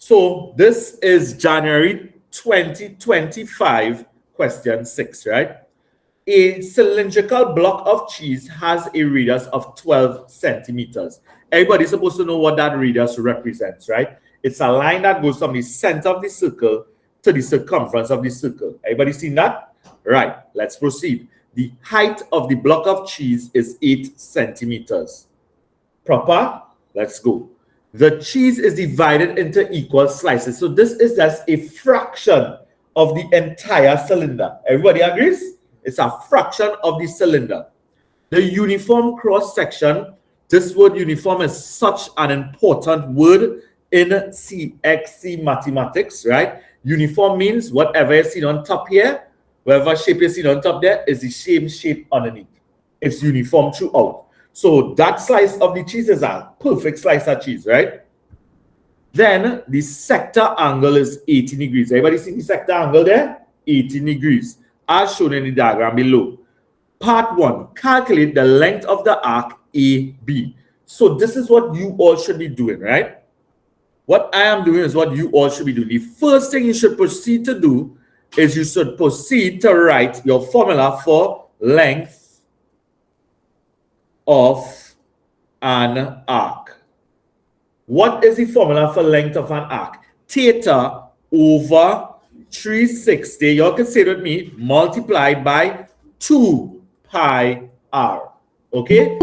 So this is January 2025, question 6, right? A cylindrical block of cheese has a radius of 12 centimeters. Everybody's supposed to know what that radius represents, right? It's a line that goes from the center of the circle to the circumference of the circle. Everybody seen that? Right, let's proceed. The height of the block of cheese is 8 centimeters. Proper? Let's go. The cheese is divided into equal slices. So this is just a fraction of the entire cylinder. Everybody agrees? It's a fraction of the cylinder. The uniform cross section, this word uniform is such an important word in CSEC mathematics, right? Uniform means whatever you see on top here, whatever shape you see on top there is the same shape underneath. It's uniform throughout. So that slice of the cheese is a perfect slice of cheese, right? Then the sector angle is 18 degrees. Everybody see the sector angle there? 18 degrees, as shown in the diagram below. Part 1, calculate the length of the arc AB. So this is what you all should be doing, right? What I am doing is what you all should be doing. The first thing you should proceed to do is you should proceed to write your formula for length of an arc. What is the formula for length of an arc? Theta over 360, you all can say it with me, multiplied by 2 pi r. Okay?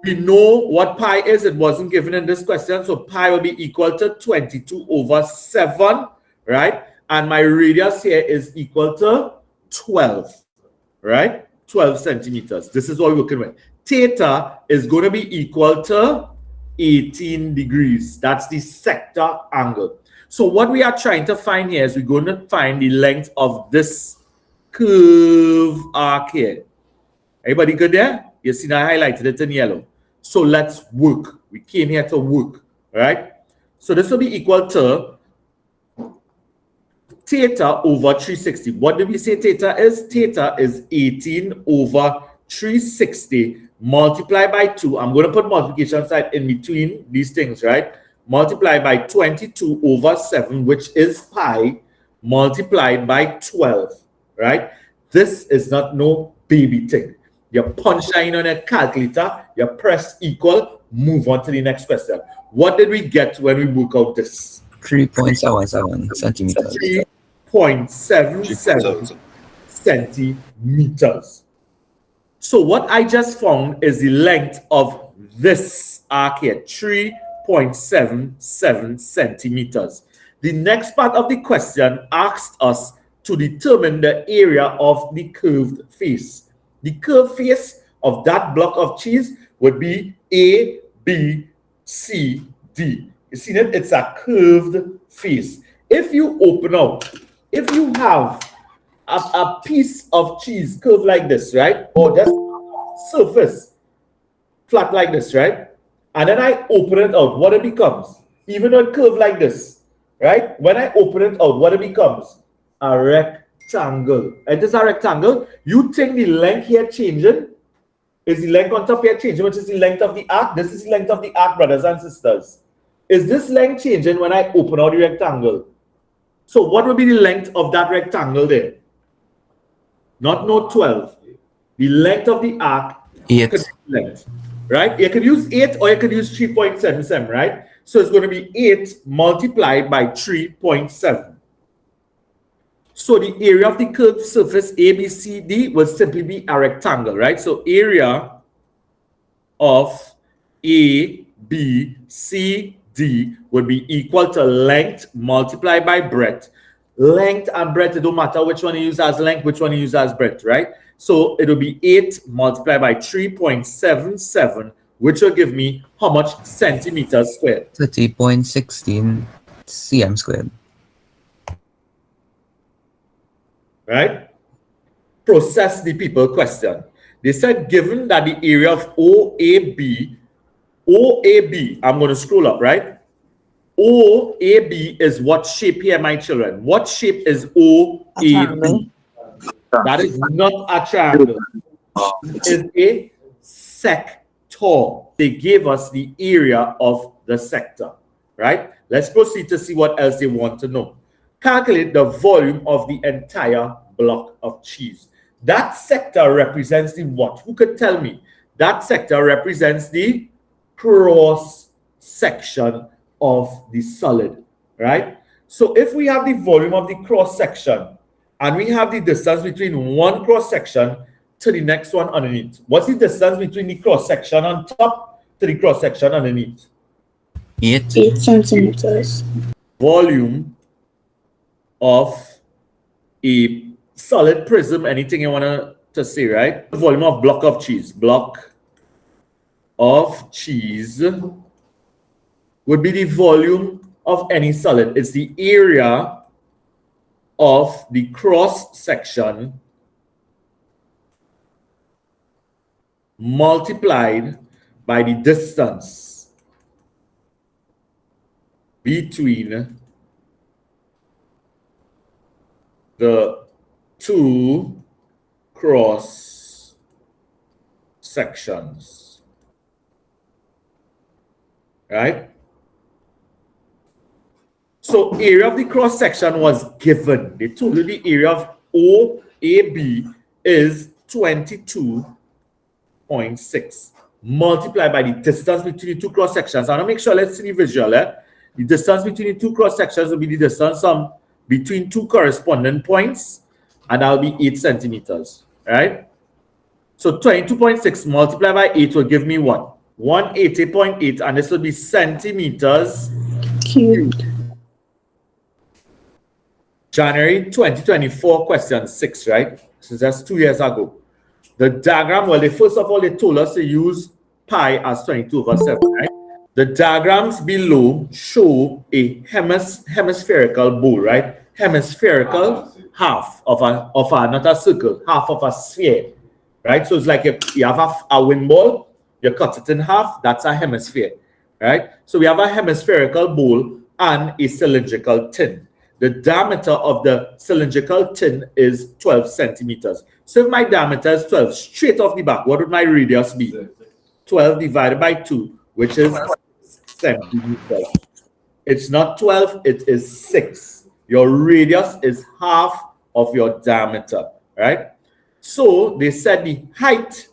We know what pi is. It wasn't given in this question. So pi will be equal to 22 over 7, right? And my radius here is equal to 12, right? 12 centimeters. This is what we're working with. Theta is going to be equal to 18 degrees. That's the sector angle. So what we are trying to find here is we're going to find the length of this curve arc here. Everybody good there? You see I highlighted it in yellow. So let's work. We came here to work, right? So this will be equal to theta over 360. What did we say theta is? Theta is 18 over 360 multiplied by 2. I'm going to put multiplication sign in between these things, right? Multiplied by 22 over 7, which is pi, multiplied by 12, right? This is not no baby thing. You punch in on a calculator, you press equal, move on to the next question. What did we get when we work out this? 3.77 centimeters. 3.77 centimeters. So what I just found is the length of this arc here, 3.77 centimeters. The next part of the question asked us to determine the area of the curved face. The curved face of that block of cheese would be A, B, C, D. You see that? It's a curved face. If you open up, if you have a piece of cheese curved like this, right? Or just surface flat like this, right? And then I open it out, what it becomes? Even though it curved like this, right? When I open it out, what it becomes? A rectangle. It is a rectangle. You think the length here changing? Is the length on top here changing, which is the length of the arc? This is the length of the arc, brothers and sisters. Is this length changing when I open out the rectangle? So what will be the length of that rectangle there? Not no 12. The length of the arc, 8. Length, right? You can use 8 or you can use 3.77, right? So it's going to be 8 multiplied by 3.7. So the area of the curved surface ABCD will simply be a rectangle, right? So area of ABCD would be equal to length multiplied by breadth. Length and breadth, it don't matter which one you use as length, which one you use as breadth, right? So it will be 8 multiplied by 3.77, which will give me how much centimeters squared? 30.16 cm squared. Right? Process the people question. They said, given that the area of OAB, I'm going to scroll up, right? OAB is what shape here, my children? What shape is OAB? That is not a triangle. It is a sector. They gave us the area of the sector, right? Let's proceed to see what else they want to know. Calculate the volume of the entire block of cheese. That sector represents the what? Who could tell me? That sector represents the cross section of the solid, right? So if we have the volume of the cross section and we have the distance between one cross section to the next one underneath, what's the distance between the cross section on top to the cross section underneath? 8 centimeters. Volume of a solid prism, anything you want to say, right? Volume of block of cheese. Block of cheese would be the volume of any solid. It's the area of the cross section multiplied by the distance between the two cross sections, right? So area of the cross section was given. They told you the area of OAB is 22.6 multiplied by the distance between the two cross sections. I want to make sure, let's see the visual. The distance between the two cross sections will be the distance between two corresponding points, and that will be 8 centimeters, right? So 22.6 multiplied by 8 will give me what? 180.8, and this will be centimeters Cubed. January 2024, question 6, right? So that's 2 years ago. The diagram, well, first of all, they told us to use pi as 22/7, right? The diagrams below show a hemispherical bowl, right? Hemispherical, half of not a circle, half of a sphere, right? So it's like you have a wind ball, you cut it in half, that's a hemisphere, right? So we have a hemispherical bowl and a cylindrical tin. The diameter of the cylindrical tin is 12 centimeters. So if my diameter is 12, straight off the back, what would my radius be? 12 divided by 2, which is centimeters. It's not 12, it is 6. Your radius is half of your diameter, right? So they said the height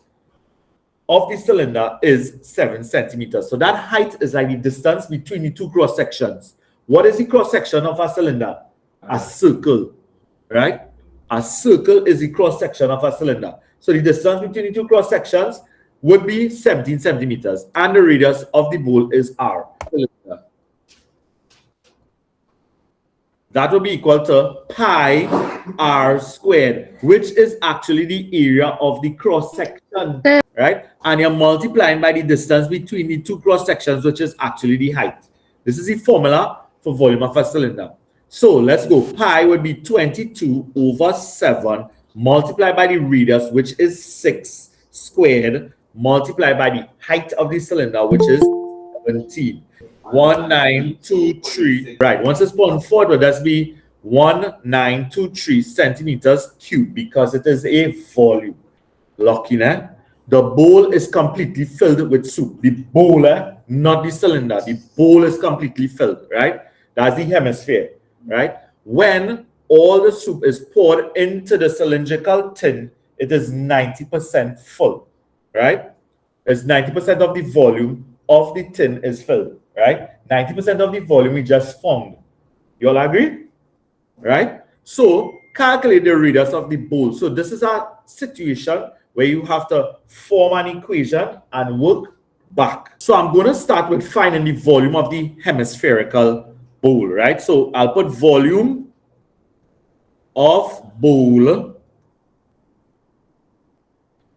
of the cylinder is 7 centimeters. So that height is like the distance between the two cross sections. What is the cross section of a cylinder? A circle, right? A circle is the cross section of a cylinder. So the distance between the two cross sections would be 17 centimeters, and the radius of the bowl is R. That will be equal to pi r squared, which is actually the area of the cross section, right? And you're multiplying by the distance between the two cross sections, which is actually the height. This is the formula for volume of a cylinder. So let's go. Pi would be 22/7 multiplied by the radius, which is 6 squared, multiplied by the height of the cylinder, which is 17. 1923. Right. Once it's put forward, that's be 1923 centimeters cubed because it is a volume. Lucky, né? The bowl is completely filled with soup. The bowl, not the cylinder. The bowl is completely filled, right? That's the hemisphere, right? When all the soup is poured into the cylindrical tin, it is 90% full, right? It's 90% of the volume of the tin is filled, right? 90% of the volume we just found. You all agree? Right? So calculate the radius of the bowl. So this is a situation where you have to form an equation and work back. So I'm going to start with finding the volume of the hemispherical bowl, right? So I'll put volume of bowl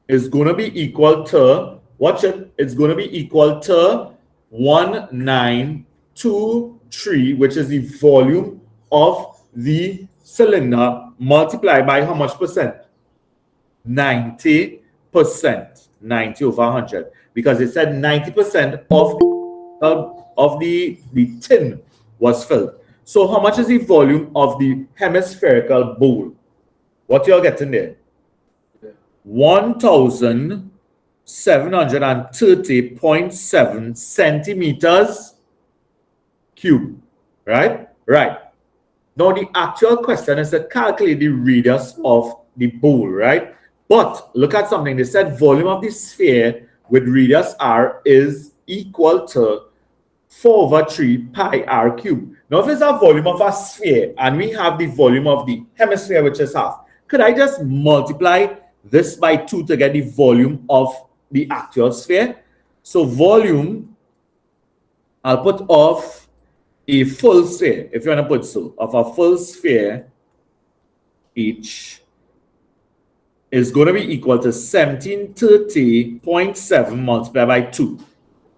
is going to be equal to, watch it, it's going to be equal to 1923, which is the volume of the cylinder multiplied by how much percent? 90%, 90/100, because it said 90% of the tin was filled. So how much is the volume of the hemispherical bowl? What you're getting there? 1,730.7 centimeters cube, right? Right. Now the actual question is to calculate the radius of the bowl, right? But look at something. They said volume of the sphere with radius r is equal to 4/3 pi r cubed. Now if it's a volume of a sphere and we have the volume of the hemisphere, which is half, could I just multiply this by 2 to get the volume of the actual sphere? So volume, I'll put of a full sphere, if you want to put so, of a full sphere, H is going to be equal to 1730.7 multiplied by 2.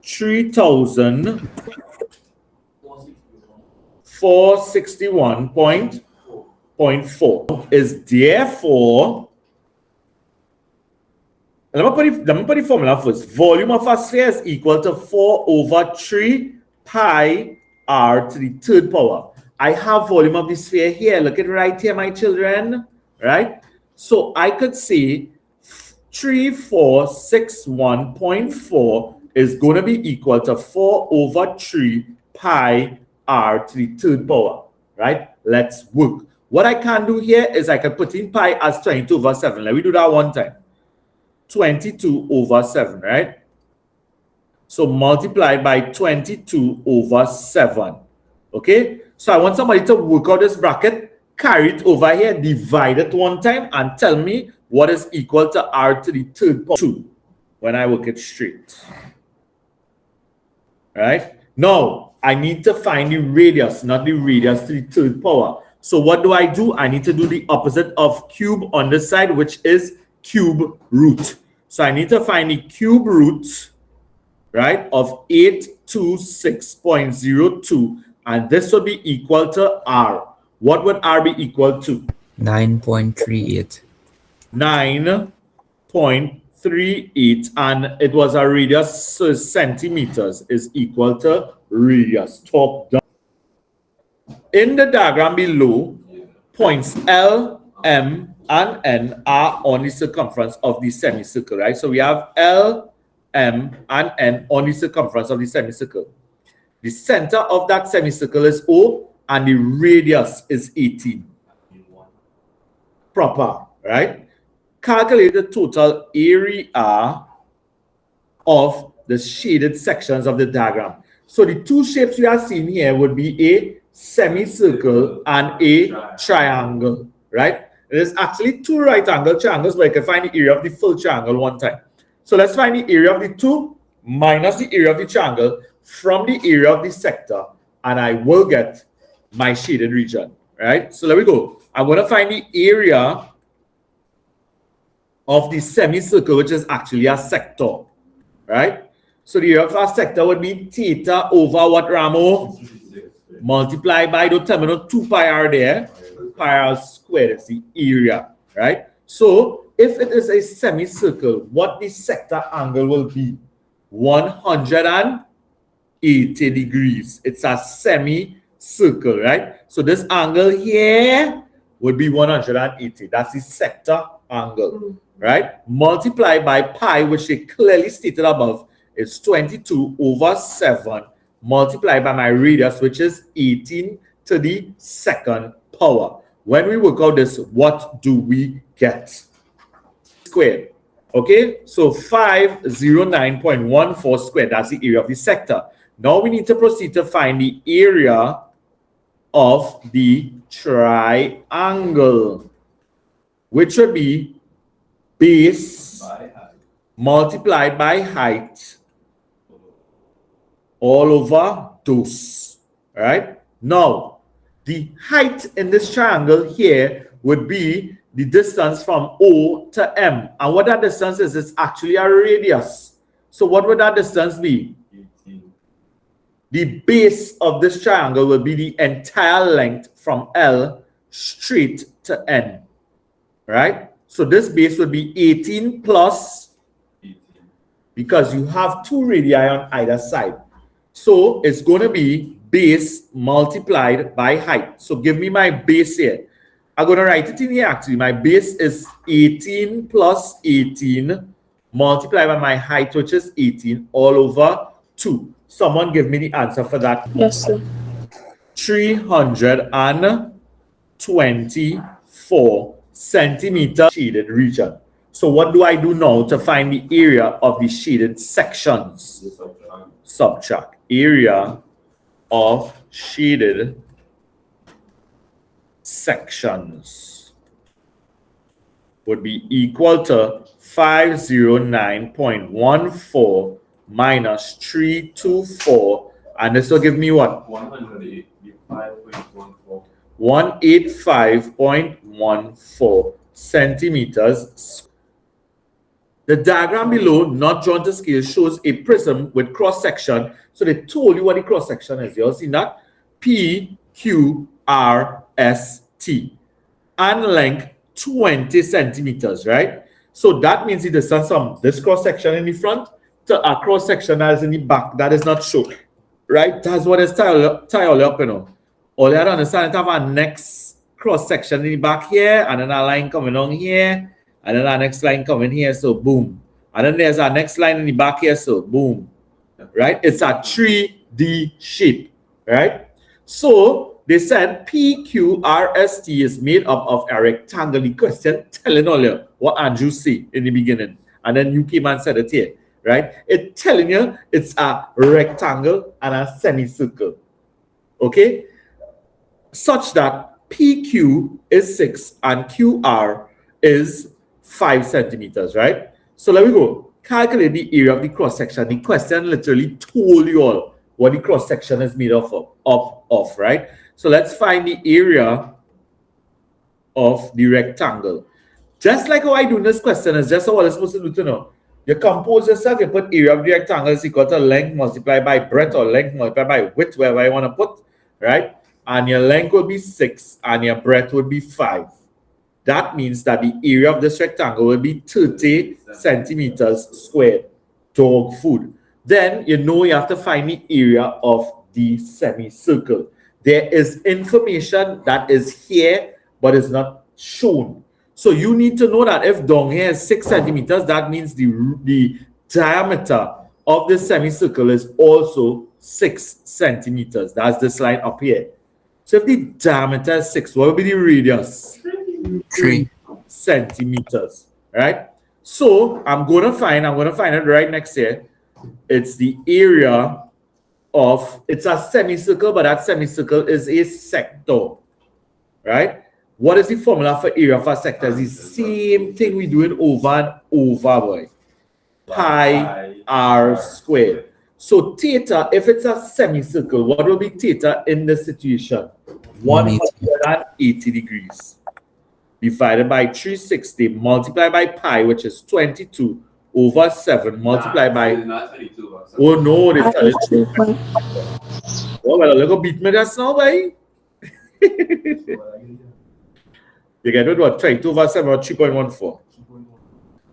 3,461.4 is therefore, let me put the formula first. Volume of a sphere is equal to 4/3 pi r to the third power. I have volume of the sphere here. Look at right here, my children. Right? So I could say 3461.4 is going to be equal to 4/3 pi r to the third power. Right? Let's work. What I can do here is I can put in pi as 22/7. Let me do that one time. 22/7, right? So multiplied by 22/7. Okay? So I want somebody to work out this bracket, carry it over here, divide it one time, and tell me what is equal to r to the third power 2 when I work it straight. Right? Now, I need to find the radius, not the radius to the third power. So what do? I need to do the opposite of cube on this side, which is cube root. So I need to find the cube root, right, of 826.02, and this would be equal to r. What would r be equal to? 9.38. 9.38, and it was a radius, so centimeters is equal to radius, top down. In the diagram below, points L, M, and N are on the circumference of the semicircle, right? So we have L, M, and N on the circumference of the semicircle. The center of that semicircle is O, and the radius is 18. Proper, right? Calculate the total area of the shaded sections of the diagram. So the two shapes we are seeing here would be a semicircle and a triangle, right? There's actually two right angle triangles, but you can find the area of the full triangle one time. So let's find the area of the two minus the area of the triangle from the area of the sector, and I will get my shaded region, right? So there we go. I'm going to find the area of the semicircle, which is actually a sector, right? So the area of our sector would be theta over what, Ramo? Multiplied by the terminal 2 pi r there. Pi r squared is the area, right? So if it is a semicircle, what the sector angle will be? 180 degrees. It's a semicircle, right? So this angle here would be 180. That's the sector angle, right? Multiplied by pi, which they clearly stated above, is 22/7, multiplied by my radius, which is 18 to the second power. When we work out this, what do we get? Squared. Okay, so 509.14 squared, that's the area of the sector. Now we need to proceed to find the area of the triangle, which would be base multiplied by height all over those. All right. Now, the height in this triangle here would be the distance from O to M. And what that distance is actually a radius. So what would that distance be? 18. The base of this triangle will be the entire length from L straight to N. Right? So this base would be 18 plus 18, because you have two radii on either side. So it's going to be base multiplied by height. So give me my base here. I'm going to write it in here actually. My base is 18 plus 18 multiplied by my height, which is 18, all over 2. Someone give me the answer for that. Yes, sir. 324 centimeter shaded region. So what do I do now to find the area of the shaded sections? Subtract. Area of shaded sections would be equal to 509.14 minus 324, and this will give me what? 185.14 centimeters. The diagram below, not drawn to scale, shows a prism with cross section. So they told you what the cross section is. You all seen that? PQRST and length 20 centimeters, right? So that means the distance from this cross section in the front to a cross section that is in the back that is not shown, right? That's what is tie all up, you know. All you have to understand is have a next cross section in the back here, and then a line coming on here, and then our next line coming here, so boom. And then there's our next line in the back here, so boom, right? It's a 3D shape, right? So they said PQRST is made up of a rectangle. The question telling all you what Andrew said in the beginning, and then you came and said it here, right? It's telling you it's a rectangle and a semicircle, okay? Such that PQ is 6 and QR is 5 centimeters, right? So let me go. Calculate the area of the cross section. The question literally told you all what the cross section is made of, right? So let's find the area of the rectangle. Just like how I do in this question, is just how I'm supposed to do to know. You compose yourself, you put area of the rectangle is equal to length multiplied by breadth or length multiplied by width, wherever you want to put, right? And your length will be 6 and your breadth would be 5. That means that the area of this rectangle will be 30 centimeters squared. Dog food. Then you know you have to find the area of the semicircle. There is information that is here but is not shown. So you need to know that if down here is 6 centimeters, that means the diameter of the semicircle is also 6 centimeters. That's this line up here. So if the diameter is 6, what will be the radius? 3 centimeters, right? So I'm going to find it right next here. It's the area of, it's a semicircle, but that semicircle is a sector, right? What is the formula for area of a sector? It's the same thing we're doing over and over, boy. Pi r squared. So theta, if it's a semicircle, what will be theta in this situation? 180 degrees. Divided by 360, multiplied by pi, which is 22 over 7, multiplied by... Oh no, they tell it. Oh, well, look, beat me just now, boy. You get it, what? 22 over 7 or 3.14.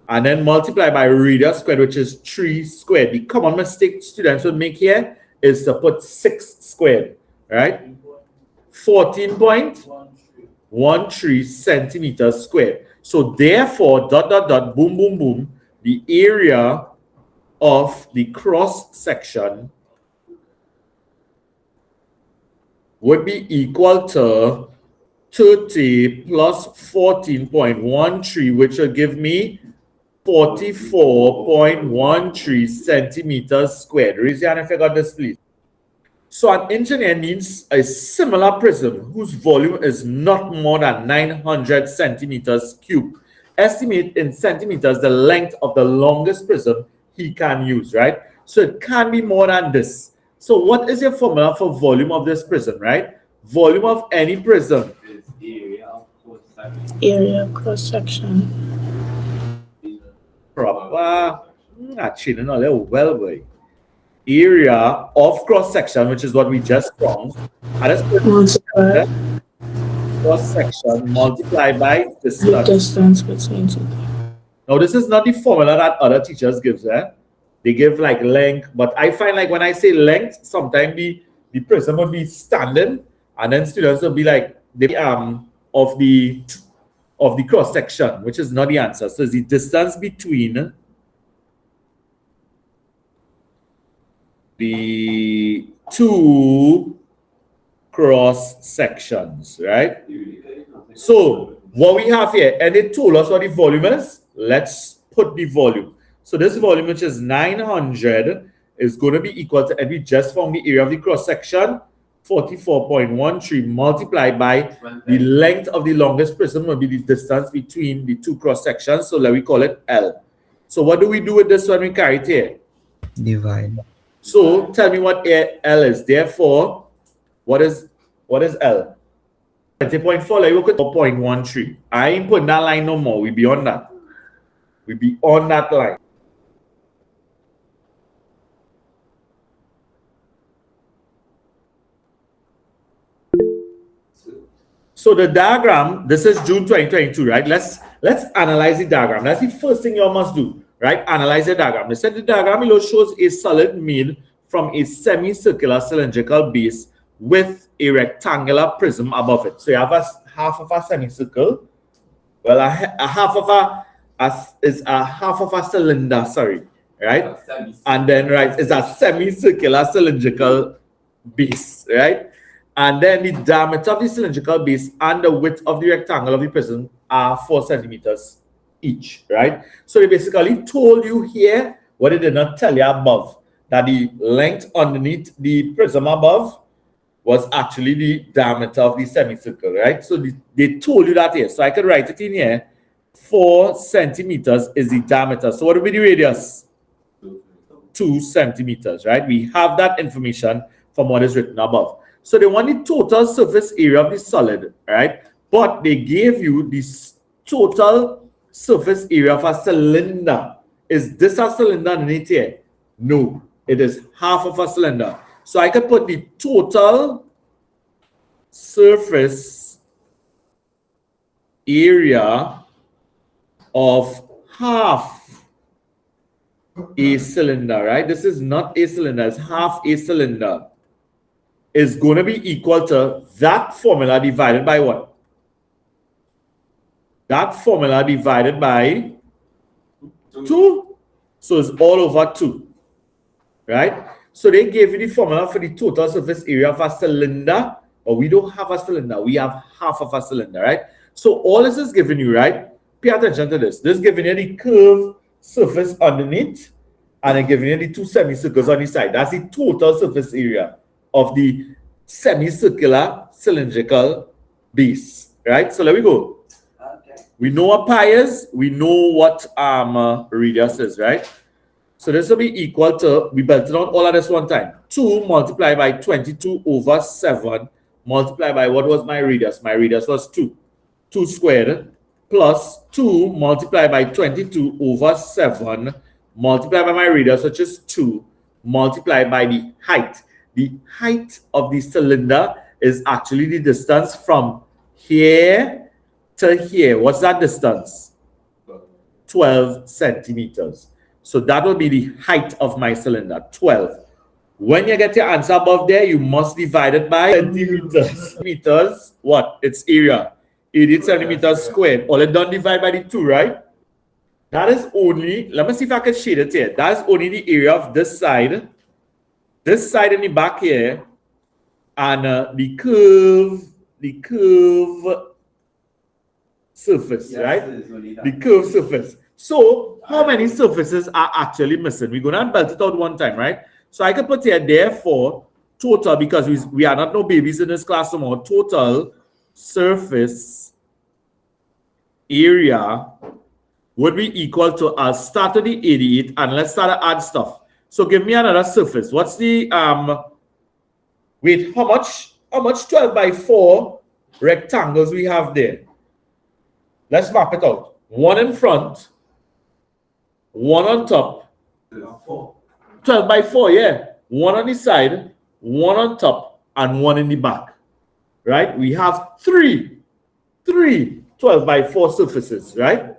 And then multiply by radius squared, which is 3 squared. The common mistake students would make here is to put 6 squared, right? 14.13 centimeters squared. So therefore, dot, dot, dot, boom, boom, boom, the area of the cross section would be equal to 30 plus 14.13, which will give me 44.13 centimeters squared. Raise your hand if you got this, please. So an engineer needs a similar prism whose volume is not more than 900 centimeters cubed. Estimate in centimeters the length of the longest prism he can use, right? So it can be more than this. So what is your formula for volume of this prism, right? Volume of any prism. Area of cross section. Proper. Actually, no, well, boy. Area of cross section, which is what we just found. Cross section multiplied by distance. The distance between two. Now, this is not the formula that other teachers give, eh? They give like length, but I find like when I say length, sometimes the prism will be standing, and then students will be like of the cross section, which is not the answer. So it's the distance between the two cross sections, right? So what we have here, and they told us what the volume is. Let's put the volume. So this volume, which is 900, is going to be equal to, and we just found the area of the cross section, 44.13 multiplied by the length of the longest prism will be the distance between the two cross sections. So let me call it L. So what do we do with this when we carry it here? Divide. So tell me what L is. Therefore, what is L? 20.4, like we look at 4.13. I ain't putting that line no more. We be on that. We be on that line. So the diagram, this is June 2022, right? Let's analyze the diagram. That's the first thing you must do, right? Analyze the diagram. They said the diagram below shows a solid made from a semicircular cylindrical base with a rectangular prism above it. So you have a half of a semicircle. Well, a half of a cylinder, sorry, right? And then it's a semicircular cylindrical base, right? And then the diameter of the cylindrical base and the width of the rectangle of the prism are 4 centimeters each, right? So they basically told you here what they did not tell you above, that the length underneath the prism above was actually the diameter of the semicircle, right? So they told you that here. So I could write it in here. 4 centimeters is the diameter. So what would be the radius? 2 centimeters, right? We have that information from what is written above. So they want the total surface area of the solid, right? But they gave you the total surface area of a cylinder. Is this a cylinder underneath here? No, it is half of a cylinder. So I could put the total surface area of half a cylinder, right? This is not a cylinder, it's half a cylinder. Is going to be equal to that formula divided by what? That formula divided by 2. So it's all over 2, right? So they gave you the formula for the total surface area of a cylinder, but we don't have a cylinder. We have half of a cylinder, right? So all this is giving you, right? Pay attention to this. This is giving you the curved surface underneath, and then giving you the 2 semicircles on the side. That's the total surface area of the semicircular cylindrical base, right? So let me go. Okay. We know what pi is. We know what radius is, right? So this will be equal to, we built it on all of this one time. 2 multiplied by 22 over 7 multiplied by what was my radius? My radius was 2. 2 squared plus 2 multiplied by 22 over 7 multiplied by my radius, which is 2, multiplied by the height. The height of the cylinder is actually the distance from here to here. What's that distance? 12 centimeters. So that will be the height of my cylinder, 12. When you get your answer above there, you must divide it by centimeters. Meters, what? Its area. 80 centimeters squared. All it done divide by the 2, right? That is only, let me see if I can shade it here. That is only the area of this side in the back here, and the curve surface, right? The curve surface. So how many surfaces are actually missing? We're gonna belt it out one time, right? So I can put here, therefore, total, because we are not no babies in this class anymore, total surface area would be equal to, I'll start with the 88 and let's start to add stuff. So give me another surface. What's the wait, how much 12 by 4 rectangles we have there? Let's map it out. 1 in front, 1 on top. 12 by 4, yeah. 1 on the side, 1 on top, and 1 in the back. Right? We have three 12 by 4 surfaces, right?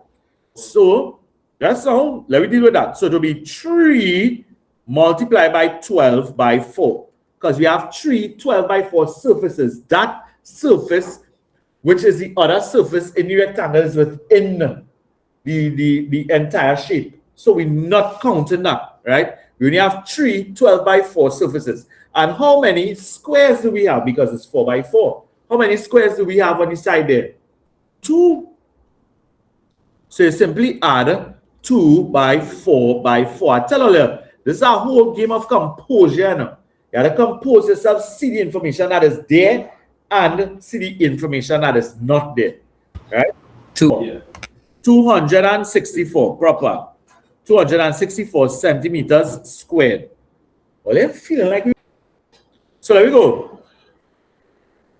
So that's how, let me deal with that. So it'll be 3 multiplied by 12 by 4, because we have 3 12 by 4 surfaces. That surface, which is the other surface in the rectangle, is within the entire shape. So we're not counting that, right? We only have 3 12 by 4 surfaces. And how many squares do we have? Because it's 4 by 4. How many squares do we have on the side there? 2. So you simply add 2 by 4 by 4. I tell you, this is a whole game of composure. No? You have to compose yourself, see the information that is there, and see the information that is not there. Right? 264 proper. 264 centimeters squared. Well, I'm feeling like so there we go.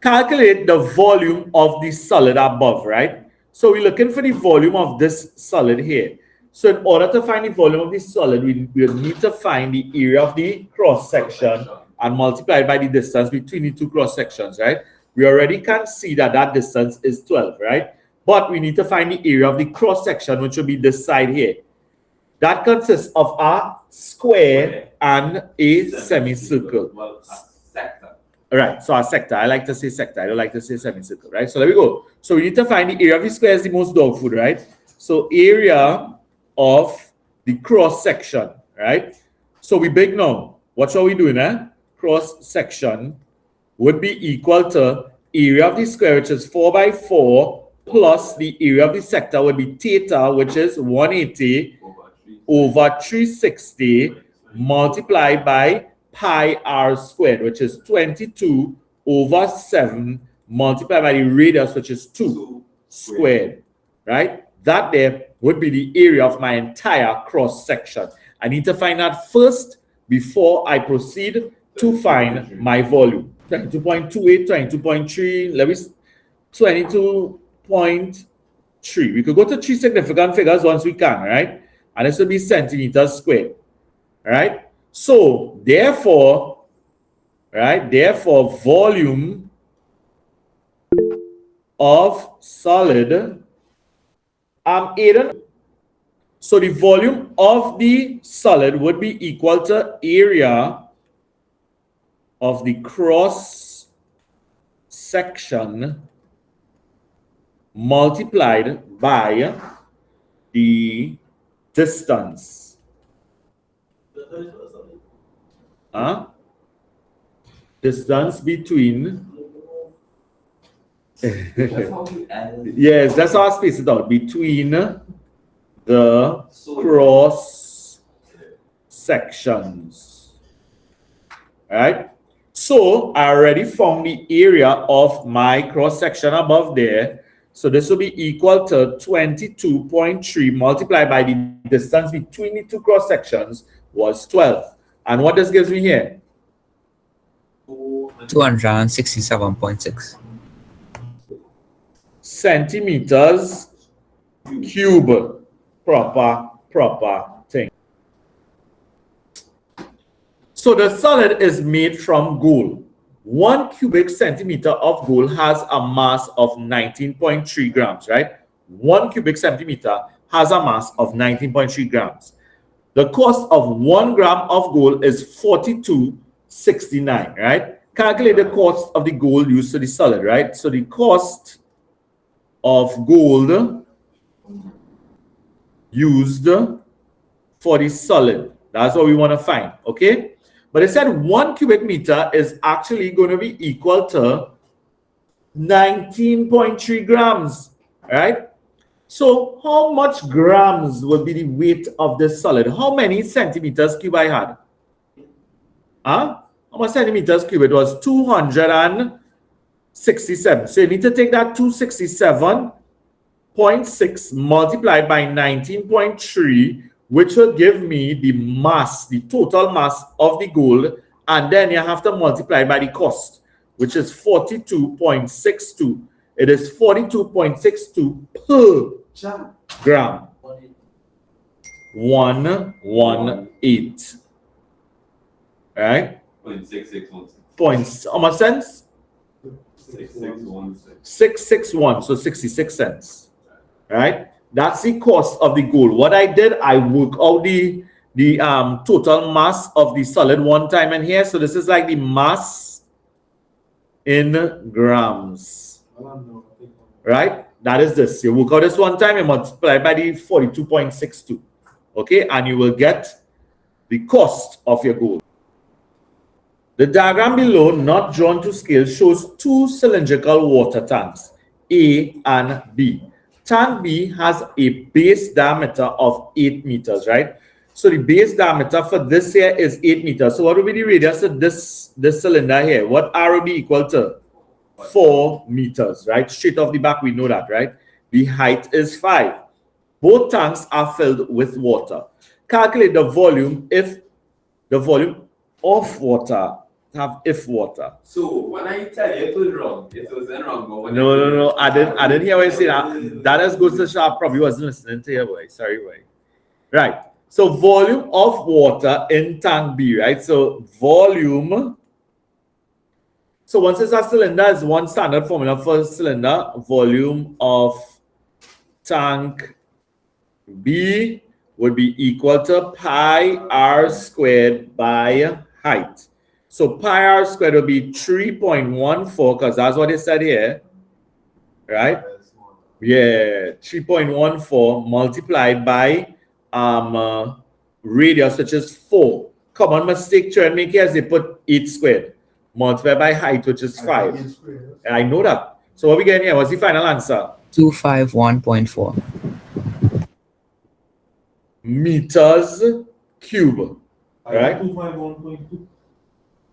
Calculate the volume of the solid above, right? So we're looking for the volume of this solid here. So in order to find the volume of the solid, we need to find the area of the cross section and multiply it by the distance between the two cross sections, right? We already can see that that distance is 12, right? But we need to find the area of the cross section, which will be this side here. That consists of a square and a semicircle. All right, so a sector. I like to say sector. I don't like to say semicircle, right? So there we go. So we need to find the area of the square is the most dog food, right? So area of the cross section, right? So we big now. What are we doing, eh? Cross section would be equal to area of the square, which is 4 by 4, plus the area of the sector would be theta, which is 180 over 360 multiplied by pi r squared, which is 22 over 7 multiplied by the radius, which is 2 squared, right? That there would be the area of my entire cross section. I need to find that first before I proceed to find my volume. 22.28, 22.3, let me 22.3. We could go to 3 significant figures once we can, right? And this will be centimeters squared, right? So therefore, right, therefore volume of solid, Aiden. So the volume of the solid would be equal to area of the cross section multiplied by the distance. Distance between yes, that's how I space it out. Between the cross sections. Right? So I already found the area of my cross section above there. So this will be equal to 22.3 multiplied by the distance between the two cross sections was 12. And what this gives me here? 267.6 centimeters cube. Proper thing. So the solid is made from gold. 1 cubic centimeter of gold has a mass of 19.3 grams, right? 1 cubic centimeter has a mass of 19.3 grams. The cost of 1 gram of gold is 42.69, right? Calculate the cost of the gold used to the solid, right? So the cost of gold used for the solid, that's what we want to find, okay? But it said 1 cubic meter is actually going to be equal to 19.3 grams, right? So how much grams would be the weight of this solid? How many centimeters cube I had? How much centimeters cube? It was 267. So you need to take that 267.6 multiplied by 19.3, which will give me the mass, the total mass of the gold, and then you have to multiply by the cost, which is 42.62. It is 42.62 per gram. 118. Right? 0.6616. How much cents? 661. So 66 cents. Right? That's the cost of the gold. What I did, I work out the total mass of the solid one time in here. So this is like the mass in grams. Right? That is this. You work out this one time and multiply by the 42.62. Okay? And you will get the cost of your gold. The diagram below, not drawn to scale, shows two cylindrical water tanks, A and B. Tank B has a base diameter of 8 meters, right? So the base diameter for this here is 8 meters. So what will be the radius of this cylinder here? What R will be equal to? 4 meters, right? Straight off the back, we know that, right? The height is 5. Both tanks are filled with water. Calculate the volume if the volume of water have if water. So when I tell you it was wrong, it wasn't wrong. But No. I didn't hear what you said. That just goes to show I probably wasn't listening to you, boy. Sorry, boy. Right. So volume of water in tank B, right? So volume. So once it's a cylinder, is one standard formula for cylinder. Volume of tank B would be equal to pi r squared by height. So pi r squared will be 3.14 because that's what it said here, right? Yeah, 3.14 multiplied by radius, which is 4. Common mistake try and make here is they put 8 squared multiplied by height, which is 5. I know that. So what we getting here? What's the final answer? 251.4. Meters cube, right? 251.2.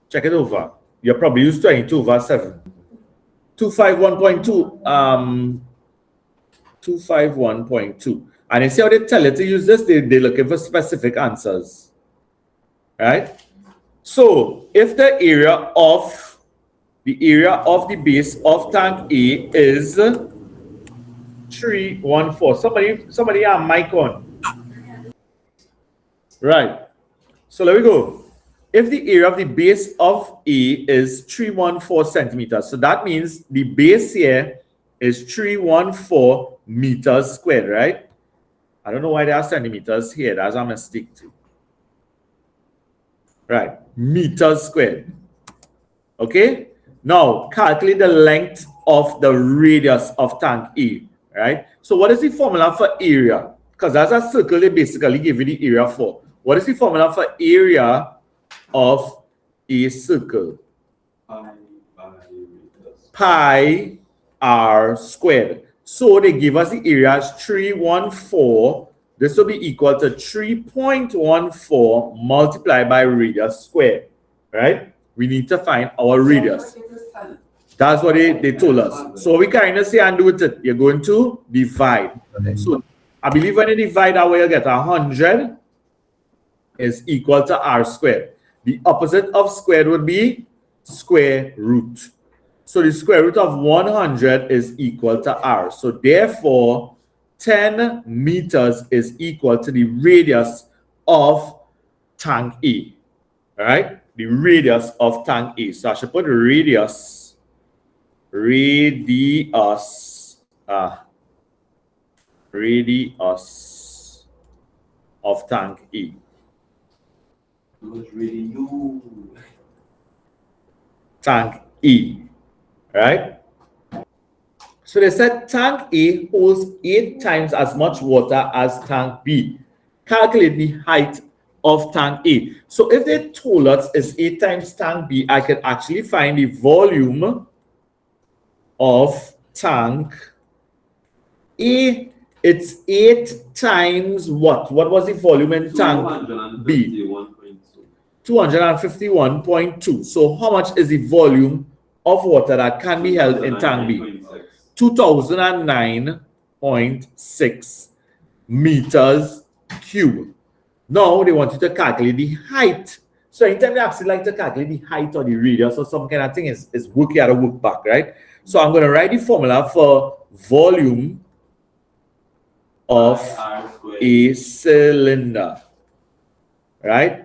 Check it over. You're probably used 22 over 7. 251.2. 251.2. And you see how they tell you to use this? They're looking for specific answers. Right? So if the area of the base of tank A is 314. Somebody have mic on. Right. So there we go. If the area of the base of A is 314 centimeters, so that means the base here is 314 meters squared, right? I don't know why there are centimeters here. That's a mistake too. Right. Meters squared. Okay. Now calculate the length of the radius of tank A, right? So what is the formula for area? Because as a circle, they basically give you the area for. What is the formula for area of a circle? Pi r squared. So they give us the area as 314. This will be equal to 3.14 multiplied by radius squared, right? We need to find our radius. That's what they told us. So we kind of say and do with it. You're going to divide. Okay. So I believe when you divide that way, you get 100 is equal to r squared. The opposite of squared would be square root. So the square root of 100 is equal to r. So therefore, 10 meters is equal to the radius of tank A. All right? The radius of tank A. So I should put radius of tank A. Tank E, right? So they said tank A holds 8 times as much water as tank B. Calculate the height of tank A. So if they told us it's 8 times tank B, I can actually find the volume of tank A. It's 8 times what? What was the volume in tank B? 251.2. So how much is the volume of water that can be held in tank B? 2009.6 meters cube. Now they want you to calculate the height. So anytime they actually like to calculate the height or the radius or some kind of thing, is work you out of work back, right? So I'm going to write the formula for volume of a cylinder, right?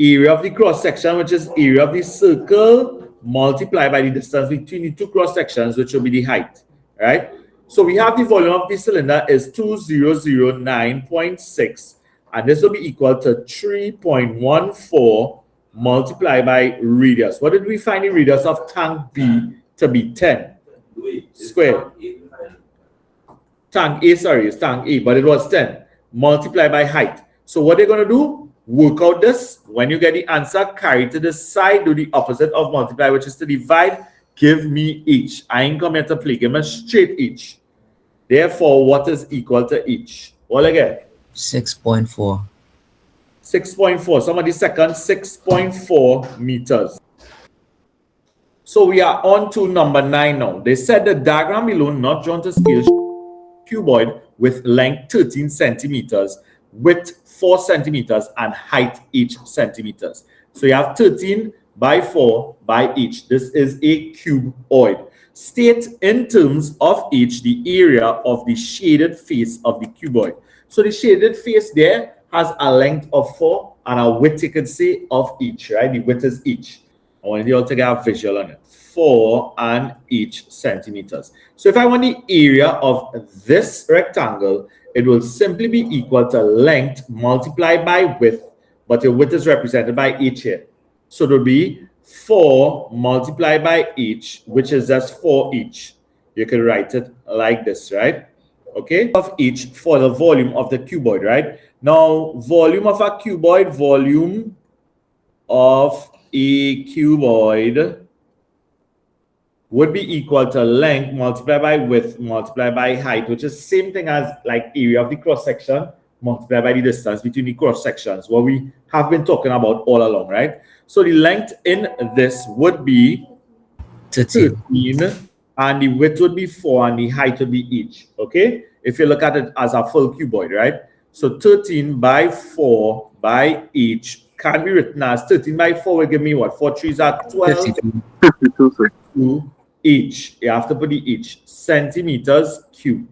Area of the cross section, which is area of the circle, multiplied by the distance between the two cross sections, which will be the height, right? So we have the volume of the cylinder is 2009.6, and this will be equal to 3.14 multiplied by radius. What did we find the radius of tank B to be? 10 squared. Tank A, sorry, it's tank A, but it was 10 multiplied by height. So what they're going to do? work out this. When you get the answer, carry to the side, do the opposite of multiply, which is to divide. Give me each. I ain't come here to play. Give me straight each. Therefore, what is equal to each? All again. 6.4. 6.4. Somebody second, 6.4 meters. So we are on to number 9 now. They said the diagram below, not drawn to scale, cuboid with length 13 centimeters, width 4 centimeters, and height 8 centimeters. So you have 13 by 4 by each. This is a cuboid. State in terms of each the area of the shaded face of the cuboid. So the shaded face there has a length of 4 and a width, you could say, of each, right? The width is each. I want you all to get a visual on it. 4 and each centimeters. So if I want the area of this rectangle, it will simply be equal to length multiplied by width, but the width is represented by each here. So it will be 4 multiplied by each, which is just 4 each. You can write it like this, right? Okay, of each for the volume of the cuboid, right? Now, volume of a cuboid, volume of a cuboid would be equal to length multiplied by width multiplied by height, which is the same thing as like area of the cross section multiplied by the distance between the cross sections, what we have been talking about all along, right? So the length in this would be 13, and the width would be 4, and the height would be each, okay? If you look at it as a full cuboid, right? So 13 by 4 by each can be written as 13 by 4 will give me what? 4 3s are 12. 52 each. You have to put the each. Centimeters cube.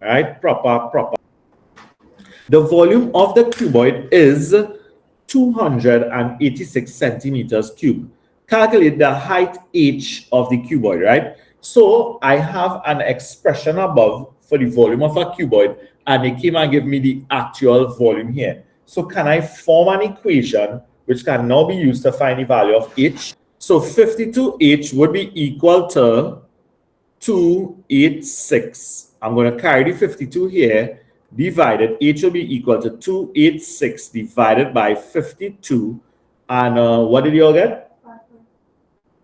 Right? Proper. The volume of the cuboid is 286 centimeters cube. Calculate the height h of the cuboid, right? So I have an expression above for the volume of a cuboid, and it came and gave me the actual volume here. So can I form an equation which can now be used to find the value of h? So 52h would be equal to 286. I'm going to carry the 52 here, divided. H will be equal to 286 divided by 52. And what did you all get?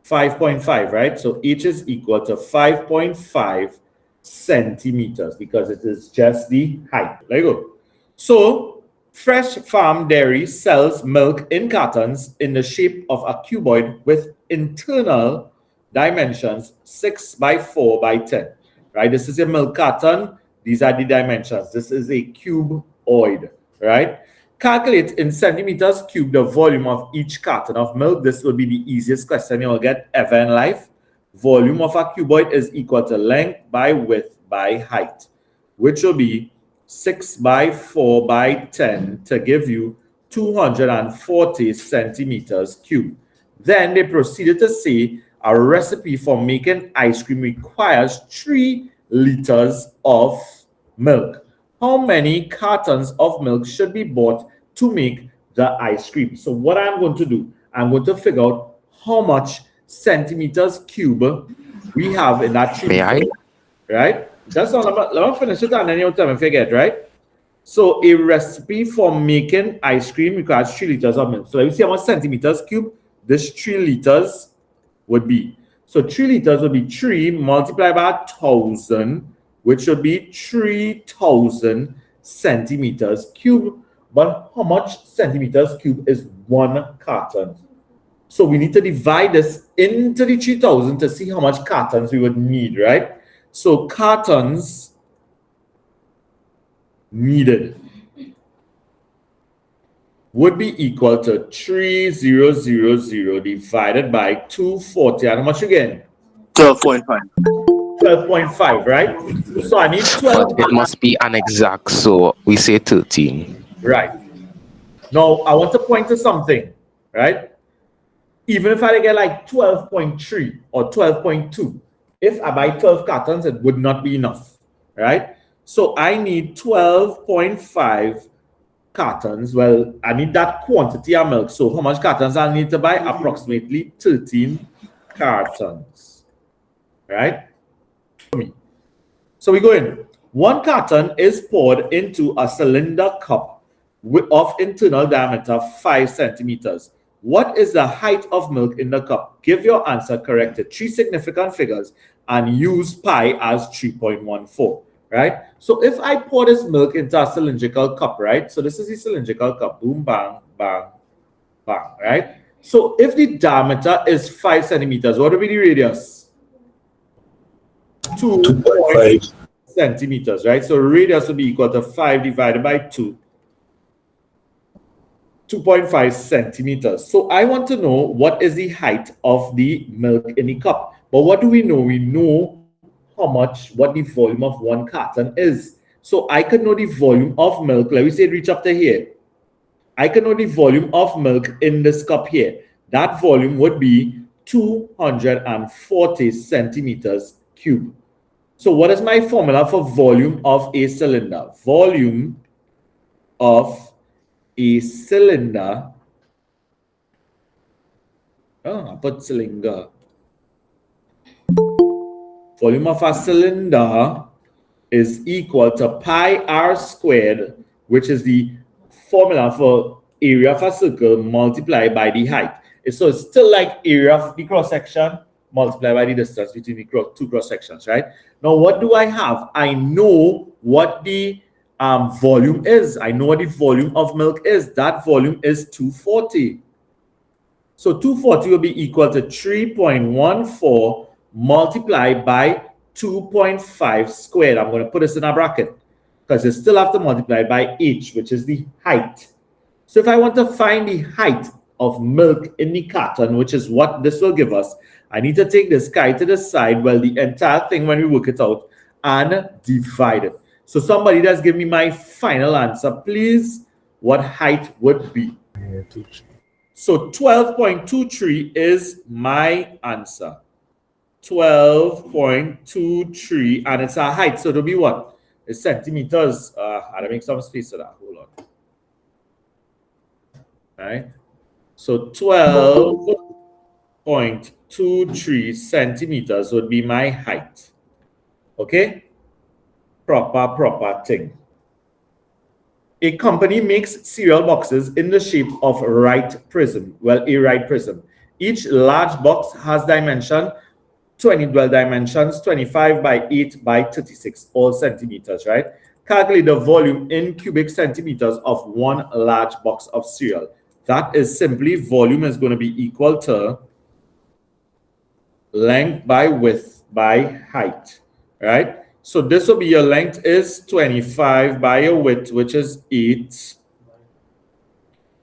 5.5, right? So h is equal to 5.5 centimeters because it is just the height. There you go. So Fresh Farm Dairy sells milk in cartons in the shape of a cuboid with internal dimensions 6 by 4 by 10. Right? This is a milk carton. These are the dimensions. This is a cuboid. Right? Calculate in centimeters cubed the volume of each carton of milk. This will be the easiest question you'll get ever in life. Volume of a cuboid is equal to length by width by height, which will be 6 by 4 by 10 to give you 240 centimeters cubed. Then they proceeded to say a recipe for making ice cream requires 3 liters of milk. How many cartons of milk should be bought to make the ice cream? So what I'm going to do, I'm going to figure out how much centimeters cube we have in that 3 liters, right? Just let me finish it and then you'll tell me if you get, right? So a recipe for making ice cream requires 3 liters of milk. So let me see how much centimeters cube this 3 liters would be. So 3 liters would be 3 multiplied by 1,000, which would be 3,000 centimeters cube. But how much centimeters cube is 1 carton? So we need to divide this into the 3,000 to see how much cartons we would need, right? So cartons needed would be equal to 3,000 divided by 240. And how much again? 12.5. 12.5, right? So I need 12. But it must be an exact, so we say 13. Right. Now, I want to point to something, right? Even if I get like 12.3 or 12.2, if I buy 12 cartons, it would not be enough, right? So I need 12.5 cartons. Well, I need that quantity of milk. So how much cartons I need to buy? Approximately 13 cartons, right? So we go in. 1 carton is poured into a cylinder cup of internal diameter 5 centimeters. What is the height of milk in the cup? Give your answer correct to 3 significant figures and use pi as 3.14, right? So if I pour this milk into a cylindrical cup, right? So this is the cylindrical cup, boom, bang, bang, bang, right? So if the diameter is 5 centimeters, what will be the radius? 2.5 centimeters, right? So radius will be equal to 5 divided by 2. 2.5 centimeters. So I want to know what is the height of the milk in the cup. But what do we know? We know what the volume of one carton is. So I could know the volume of milk. Let me say reach up to here. I can know the volume of milk in this cup here. That volume would be 240 centimeters cube. So what is my formula for volume of a cylinder? Volume of a cylinder. I put cylinder. Volume of a cylinder is equal to pi r squared, which is the formula for area of a circle multiplied by the height. So it's still like area of the cross section multiplied by the distance between the two cross sections, right? Now, what do I have? I know what the volume is. I know what the volume of milk is. That volume is 240. So 240 will be equal to 3.14 multiplied by 2.5 squared. I'm going to put this in a bracket because you still have to multiply by h, which is the height. So if I want to find the height of milk in the carton, which is what this will give us, I need to take this guy to the side, well, the entire thing when we work it out, and divide it. So somebody that's give me my final answer, please. What height would be? So 12.23 is my answer. 12.23, and it's a height, so it'll be what? It's centimeters. I had to make some space for that. Hold on. Right? So 12.23 centimeters would be my height. Okay? Proper thing. A company makes cereal boxes in the shape of a right prism. Well, a right prism. Each large box has dimensions 25 by 8 by 36, all centimeters, right? Calculate the volume in cubic centimeters of one large box of cereal. That is simply volume is going to be equal to length by width by height, right? So this will be your length is 25 by your width, which is 8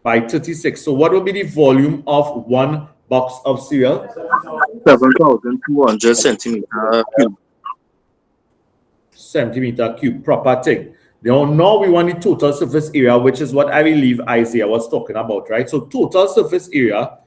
by 36. So what will be the volume of one box of cereal? 7,200 centimeter cube. Centimeter cube, proper thing. Now we want the total surface area, which is what I believe Isaiah was talking about, right? So total surface area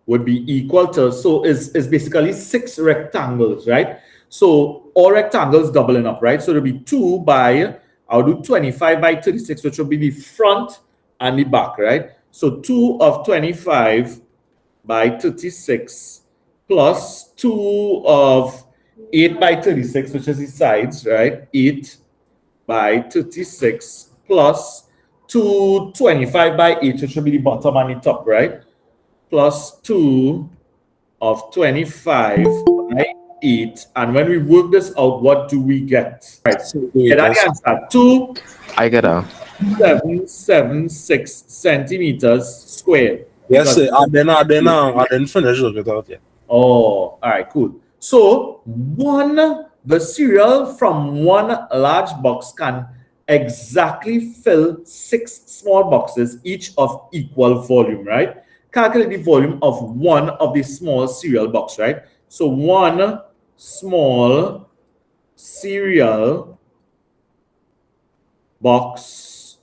would be equal to, so is basically 6 rectangles, right? So all rectangles doubling up, right? So it'll be 2 by, I'll do 25 by 36, which will be the front and the back, right? So 2 of 25 by 36 plus 2 of 8 by 36, which is the sides, right? 8 by 36 plus 2 25 by 8, which will be the bottom and the top, right? Plus 2 of 25 by 8. And when we work this out, what do we get? Right, so get the answer. 2. I get a 776 centimeters squared. Yes, sir. I didn't finish it without yet. Oh, all right, cool. So the cereal from one large box can exactly fill 6 small boxes, each of equal volume, right? Calculate the volume of one of the small cereal box, right? So one small cereal box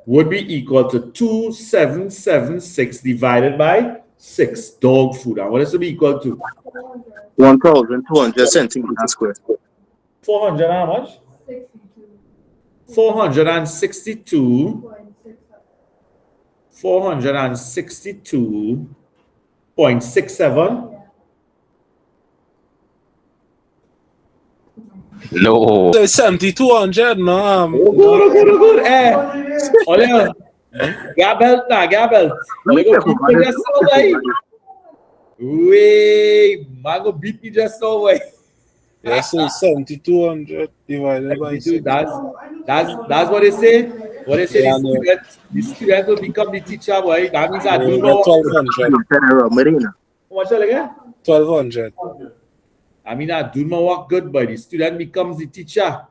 would be equal to 2776 divided by 6 dog food. And what is it be equal to? 1,200 centimeters squared. 400 how much? 462. 462.67. No. So it's 7200, no. Oh, good. Ole, Gabelt na, Gabelt. Ole go beat me just now, boy. Wait, man go beat me just now, boy. Yes, so it's 7200 divided by 6. That's what they say. What they say, Yeah, the student will become the teacher, boy. That means I do Yeah, know. 1200. Marina. How much again? 1200. I mean, I do my work good, but the student becomes the teacher.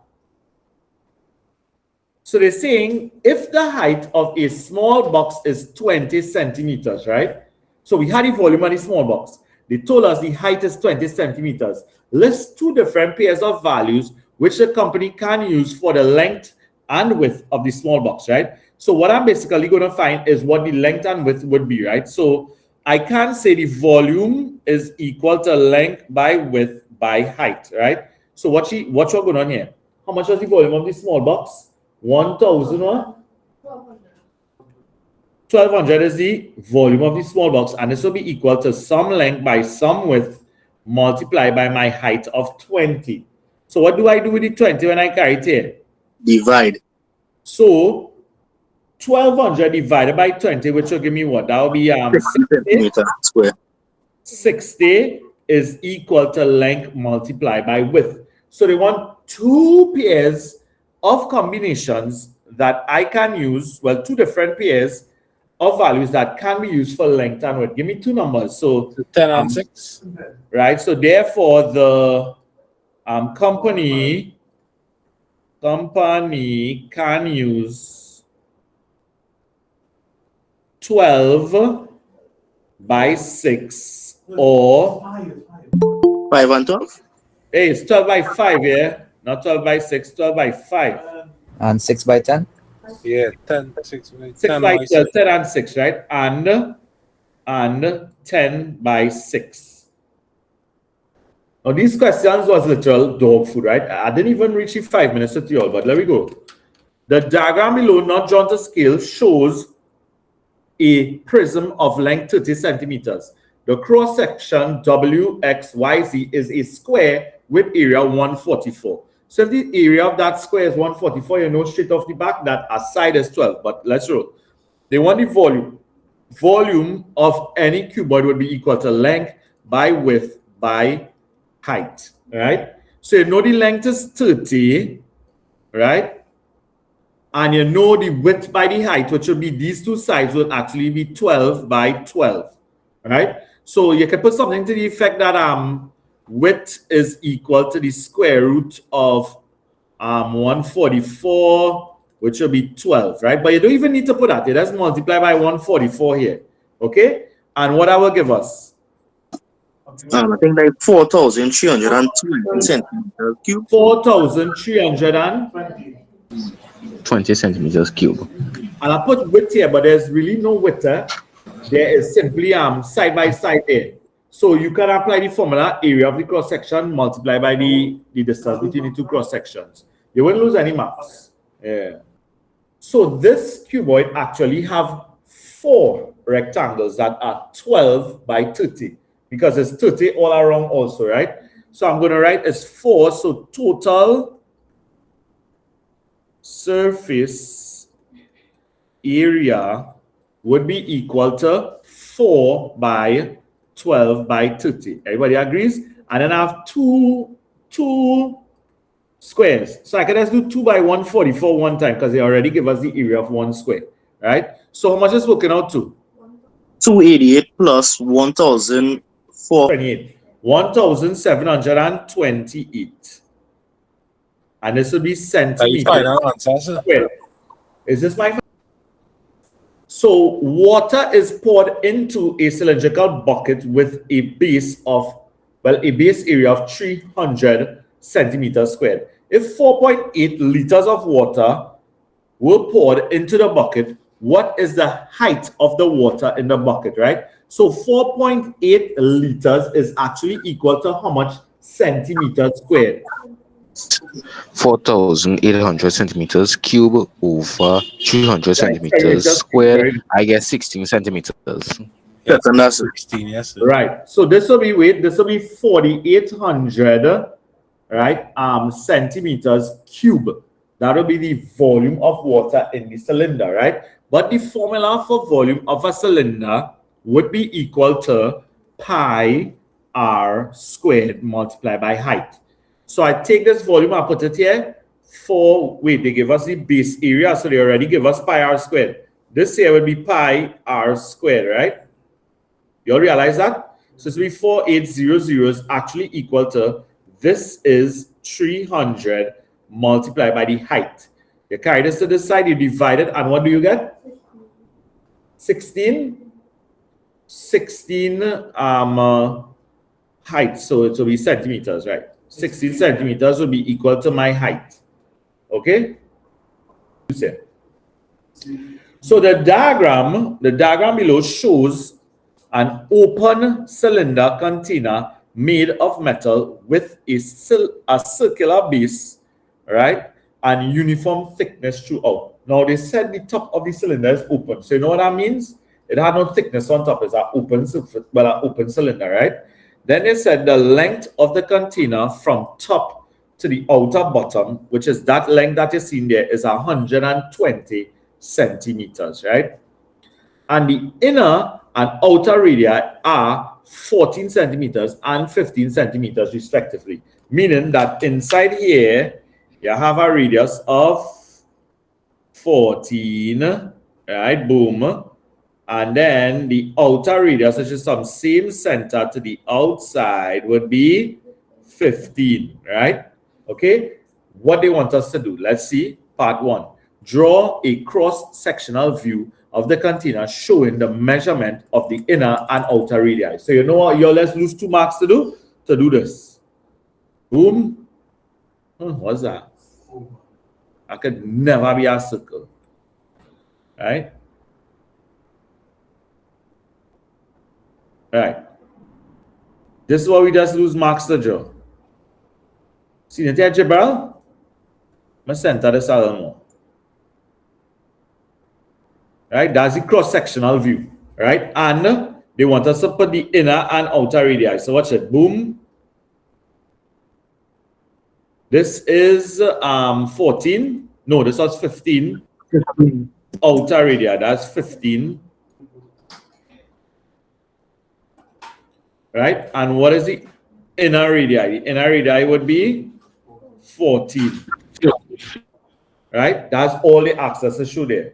So they're saying if the height of a small box is 20 centimeters, right? So we had the volume of the small box. They told us the height is 20 centimeters. List two different pairs of values which the company can use for the length and width of the small box, right? So what I'm basically going to find is what the length and width would be, right? So I can say the volume is equal to length by width by height, right? So what's going on here? How much is the volume of the small box? 1,000 what? 1,200 is the volume of the small box, and this will be equal to some length by some width multiplied by my height of 20. So what do I do with the 20 when I carry it here? Divide. So 1,200 divided by 20, which will give me what? That will be 60 centimeter square. 60 is equal to length multiplied by width. So they want two pairs of combinations that I can use, well, two different pairs of values that can be used for length and width. Give me two numbers. So 10 and 6. right. So therefore, the company can use 12 by 6 or 5 and 12? hey, it's 12 by 5, yeah? Not 12 by 6, 12 by 5. And 6 by 10. Yeah, 10, 6, 6 10 by by 12, 6. 10 and 6, right? And 10 by 6. Now, these questions was literal dog food, right? I didn't even reach the 5 minutes with you all, but let me go. The diagram below, not drawn to scale, shows a prism of length 30 centimeters. The cross section WXYZ is a square with area 144. So if the area of that square is 144, you know straight off the back that a side is 12. But let's roll. They want the volume. Volume of any cuboid would be equal to length by width by height. Right? So you know the length is 30, right? And you know the width by the height, which would be these two sides, would actually be 12 by 12. Right? So you can put something to the effect that width is equal to the square root of 144, which will be 12, right? But you don't even need to put that. You just multiply by 144 here, okay? And what that will give us? I think like 4,320 centimeters cube. 20 centimeters cube. And I put width here, but there's really no width. There is simply side by side there. So you can apply the formula area of the cross section multiplied by the distance between the two cross sections. You won't lose any marks. Yeah. So this cuboid actually have 4 rectangles that are 12 by 30 because it's 30 all around also, right? So I'm going to write as 4. So total surface area would be equal to 4 by 12 by 30. Everybody agrees? And then I have two squares. So I can just do 2 by 144 one time because they already give us the area of 1 square, right? So how much is working out to? 288 plus 1,004. 1,728. And this will be centimeters Final answer, sir. squared. Is this my? So water is poured into a cylindrical bucket with a base area of 300 centimeters squared. If 4.8 liters of water were poured into the bucket, what is the height of the water in the bucket, right? So 4.8 liters is actually equal to how much centimeters squared? 4,800 centimeters cube over 300 centimeters squared. I get 16 centimeters. Yes, and that's 16, yes, sir. Right. So this will be 4,800 right, centimeters cube. That will be the volume of water in the cylinder, right? But the formula for volume of a cylinder would be equal to pi r squared multiplied by height. So I take this volume, I put it here. Wait, they give us the base area, so they already give us pi r squared. This here would be pi r squared, right? You all realize that? So it's 4800 is actually equal to, this is 300 multiplied by the height. You carry this to this side, you divide it, and what do you get? 16 height, so it will be centimeters, right? 16 centimeters will be equal to my height. Okay? So the diagram below shows an open cylinder container made of metal with a circular base, right, and uniform thickness throughout. Now they said the top of the cylinder is open, so you know what that means? It had no thickness on top. It's an open cylinder, right? Then they said the length of the container from top to the outer bottom, which is that length that you're seeing there, is 120 centimeters, right? And the inner and outer radii are 14 centimeters and 15 centimeters respectively, meaning that inside here you have a radius of 14, right? Boom. And then the outer radius, which is from same center to the outside, would be 15, right? Okay, what they want us to do, let's see. Part 1, draw a cross-sectional view of the container showing the measurement of the inner and outer radii. So you know what, let's lose 2 marks to do this. Boom. What's that? I could never be a circle, right? Right. This is what we just lose marks to draw. See it here, Jibril? I'm going to center this a little more. Right? That's the cross-sectional view. Right? And they want us to put the inner and outer radii. So watch it. Boom. This is 14. No, this was 15. 15. Outer radii, that's 15. Right? And what is the inner radii? The inner radii would be 14. Right? That's all the axes to show there.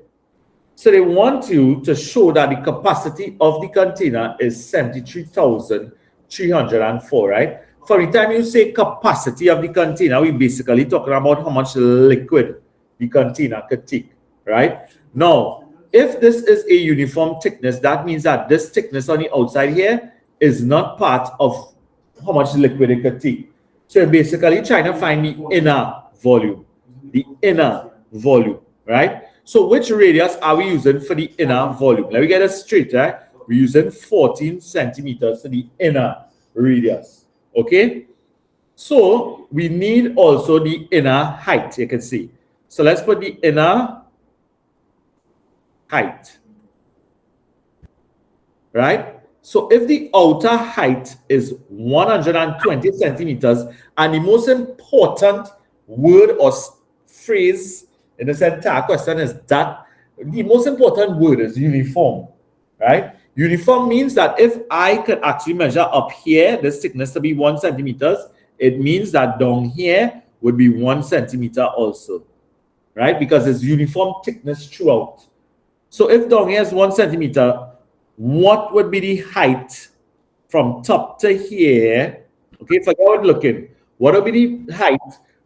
So they want you to show that the capacity of the container is 73,304, right? For the time you say capacity of the container, we basically talking about how much liquid the container could take, right? Now, if this is a uniform thickness, that means that this thickness on the outside here is not part of how much liquid it could take. So you're basically trying to find the inner volume. The inner volume, right? So which radius are we using for the inner volume? Let me get it straight, right? We're using 14 centimeters for the inner radius, okay? So we need also the inner height, you can see. So let's put the inner height, right? So if the outer height is 120 centimeters, and the most important word or phrase in this entire question is that the most important word is uniform, right? Uniform means that if I could actually measure up here, this thickness to be 1 centimeters, it means that down here would be 1 centimeter also, right? Because it's uniform thickness throughout. So if down here is 1 centimeter, what would be the height from top to here? Okay, forget what looking. What would be the height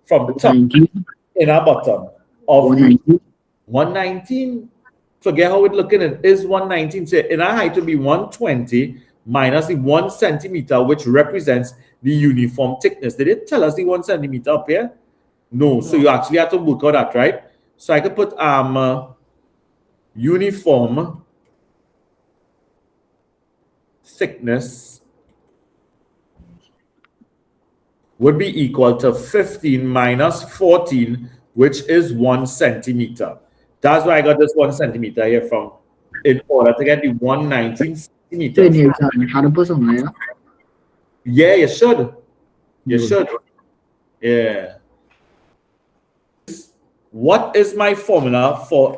from top in our bottom of 119? Forget how it looking. It is 119. So in our height would be 120 minus the 1 centimeter, which represents the uniform thickness. Did it tell us the 1 centimeter up here? No. So you actually have to work out that, right? So I could put uniform thickness would be equal to 15 minus 14, which is 1 centimeter. That's why I got this 1 centimeter here from, in order to get the 119 centimeters. Yeah, you should. You should. Yeah. What is my formula for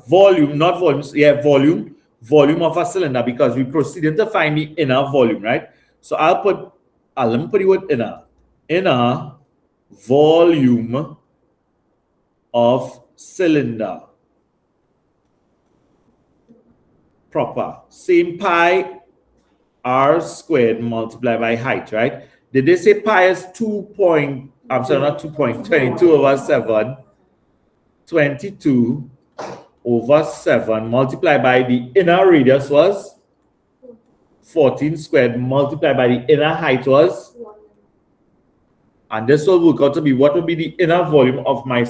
volume, not volumes, yeah, volume of a cylinder, because we proceeded to find the inner volume, right? So let me put the word inner volume of cylinder. Proper. Same pi r squared multiplied by height, right? Did they say pi is 22 over 7, 22 over 7 multiplied by the inner radius was 14 squared multiplied by the inner height was, and this will work out to be what will be the inner volume of my.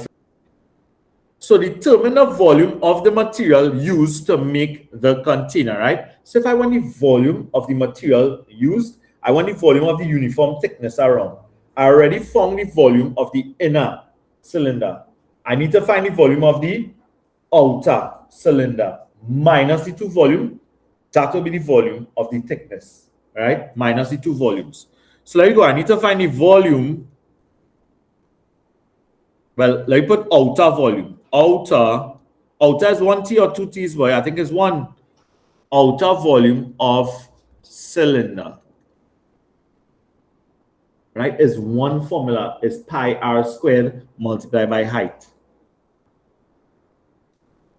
So determine the volume of the material used to make the container, right? So if I want the volume of the material used, I want the volume of the uniform thickness around. I already found the volume of the inner cylinder. I need to find the volume of the outer cylinder minus the two volume. That will be the volume of the thickness, right? Minus the two volumes. So there you go. I need to find the volume. Well, let me put outer volume. Outer is 1T or 2 T's, boy. I think it's 1. Outer volume of cylinder. Right? Is one formula, is pi r squared multiplied by height.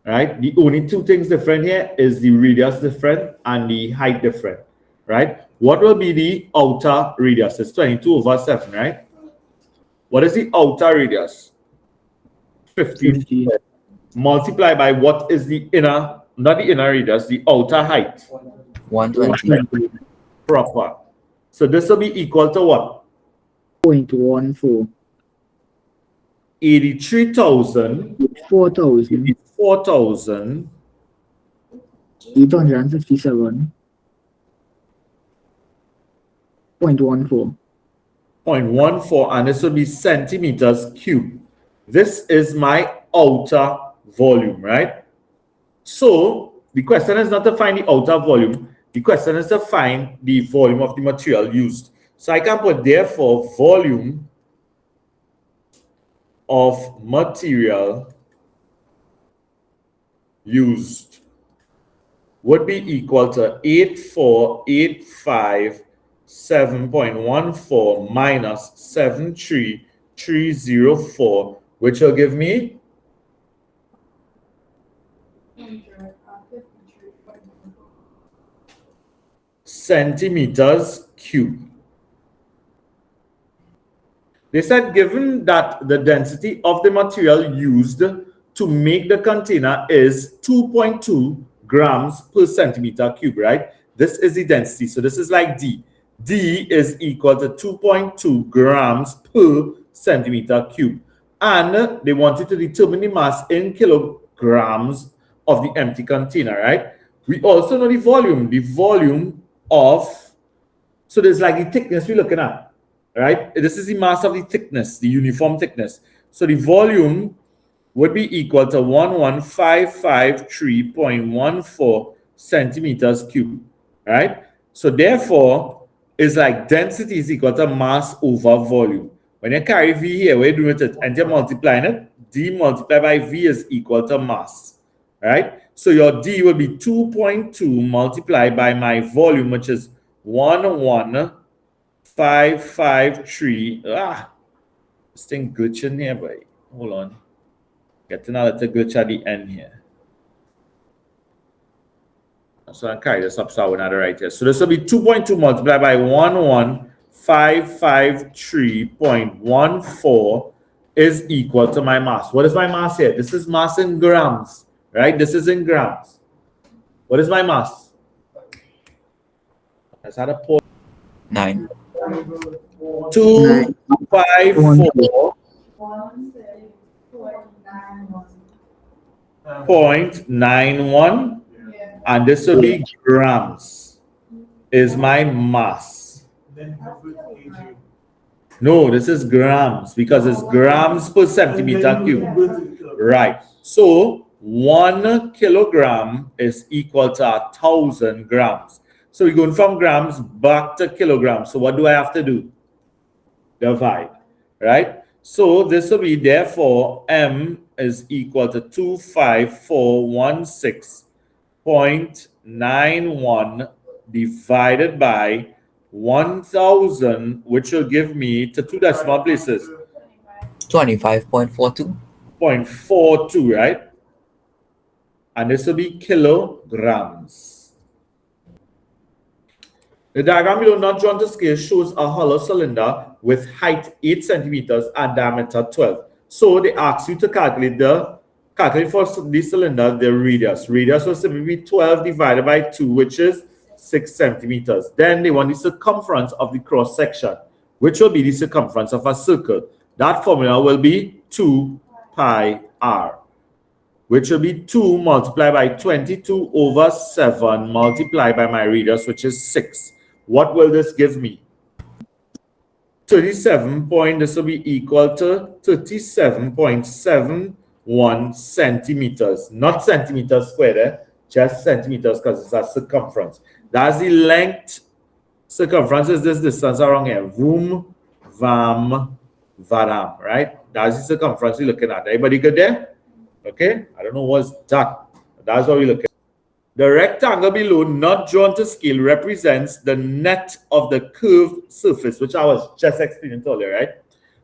Right? The only two things different here is the radius different and the height different. Right? What will be the outer radius? It's 22 over 7, right? What is the outer radius? 50. Multiply by what is the inner, not the inner radius, the outer height. 120. Proper. So this will be equal to what? 0.14. 83,000. 4,000. 4,000. 857. 0.14. 0.14, and this will be centimeters cubed. This is my outer volume, right? So the question is not to find the outer volume. The question is to find the volume of the material used. So I can put therefore volume of material used would be equal to 84,857.14 minus 73,304, which will give me centimeters cubed. They said given that the density of the material used to make the container is 2.2 grams per centimeter cube, right? This is the density. So this is like D. D is equal to 2.2 grams per centimeter cube. And they want you to determine the mass in kilograms of the empty container, right? We also know the volume. The volume of, so there's like the thickness we're looking at, right? This is the mass of the thickness, the uniform thickness. So the volume would be equal to 11,553.14 centimeters cubed, right? So therefore, it's like density is equal to mass over volume. When you carry V here, what you're doing with it, and you're multiplying it, D multiplied by V is equal to mass, right? So your D will be 2.2 multiplied by my volume, which is 11,553. This thing glitching here, boy. Hold on. Getting a little glitch at the end here. So I carry this up so I will not write here. So this will be 2.2 multiplied by 11,553.14 is equal to my mass. What is my mass here? This is mass in grams, right? This is in grams. What is my mass? Let's add a point. 9. 254. 0.91, and this will be grams is my mass. No, this is grams because it's grams per centimeter cube, right? So 1 kilogram is equal to 1,000 grams. So we're going from grams back to kilograms. So what do I have to do? Divide, right? So this will be, therefore, M is equal to 25416.91 divided by 1000, which will give me to two decimal places, 25.42. 0.42, right? And this will be kilograms. The diagram below, not drawn to scale, shows a hollow cylinder with height 8 centimeters and diameter 12. So they ask you to calculate for the cylinder the radius. Radius will simply be 12 divided by 2, which is 6 centimeters. Then they want the circumference of the cross section, which will be the circumference of a circle. That formula will be 2 pi r, which will be 2 multiplied by 22 over 7 multiplied by my radius, which is 6. What will this give me? 37 point, this will be equal to 37.71 centimeters, not centimeters squared, just centimeters because it's a circumference. That's the length. Circumference is this distance around here. Vroom, vam, varam, right? That's the circumference we're looking at. Everybody good there? Okay, I don't know what's that. That's what we look at. The rectangle below, not drawn to scale, represents the net of the curved surface, which I was just explaining earlier, right?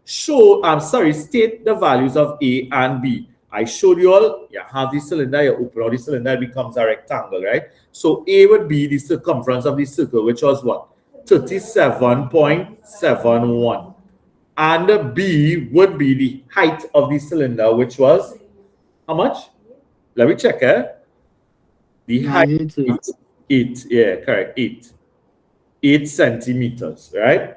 State the values of A and B. I showed you all, you have the cylinder, you open out the cylinder, it becomes a rectangle, right? So A would be the circumference of the circle, which was what? 37.71. And B would be the height of the cylinder, which was how much? Let me check, The height is 8. Yeah, correct. 8. 8 centimeters, right?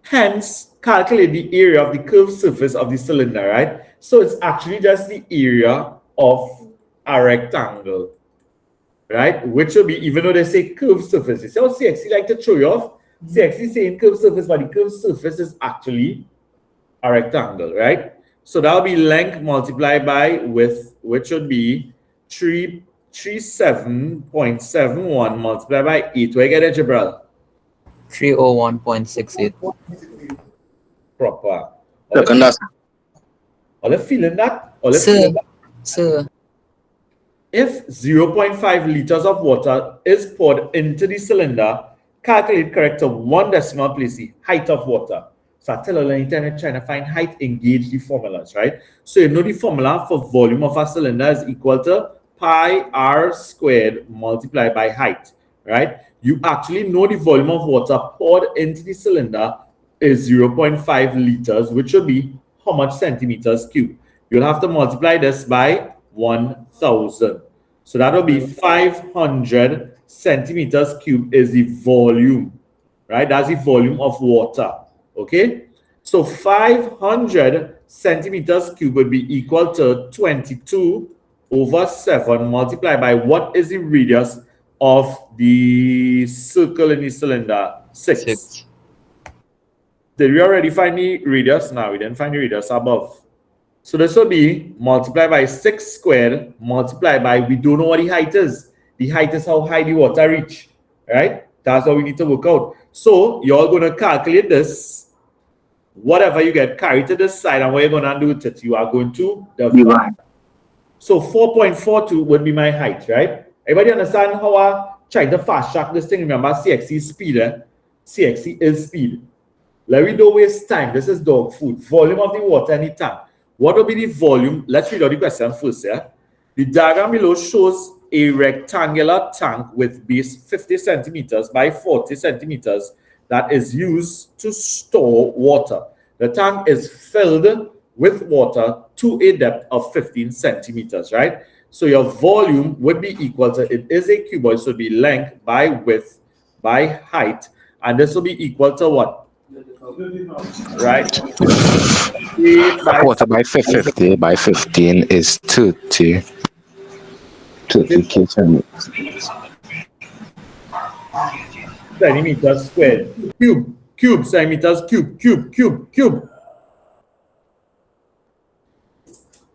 Hence, calculate the area of the curved surface of the cylinder, right? So it's actually just the area of a rectangle, right? Which will be, even though they say curved surface, you see how CXC like to throw you off? CXC saying curved surface, but the curved surface is actually a rectangle, right? So that will be length multiplied by width, which would be 337.71 multiplied by 8. Where you get it, Jabral? 301.68. Proper. Are you feeling that? Sir. If 0.5 liters of water is poured into the cylinder, calculate correct to 1 decimal place the height of water. So I tell you, anytime you're trying to find height, engage the formulas, right? So you know the formula for volume of a cylinder is equal to pi r squared multiplied by height, right? You actually know the volume of water poured into the cylinder is 0.5 liters, which will be how much centimeters cubed? You'll have to multiply this by 1,000. So that will be 500 centimeters cubed is the volume, right? That's the volume of water, okay? So 500 centimeters cubed would be equal to 22 over 7 multiplied by what is the radius of the circle in the cylinder? 6. Did we already find the radius? No, we didn't find the radius above. So this will be multiplied by 6 squared multiplied by, we don't know what the height is. The height is how high the water reach, right? That's what we need to work out. So you're going to calculate this. Whatever you get, carry to this side, and what you're going to do with it, you are going to divide. So 4.42 would be my height, right? Everybody understand how I try to fast track this thing? Remember, CXC is speed, CXC is speed. Let me don't waste time. This is dog food. Volume of the water in the tank. What will be the volume? Let's read out the question first, yeah? The diagram below shows a rectangular tank with base 50 centimeters by 40 centimeters that is used to store water. The tank is filled with water to a depth of 15 centimeters, right? So your volume would be equal to, it is a cuboid, so it would be length by width by height, and this will be equal to what? Right? Water by 50 by 15 is 30 centimeters squared. Cube, centimeters, cube.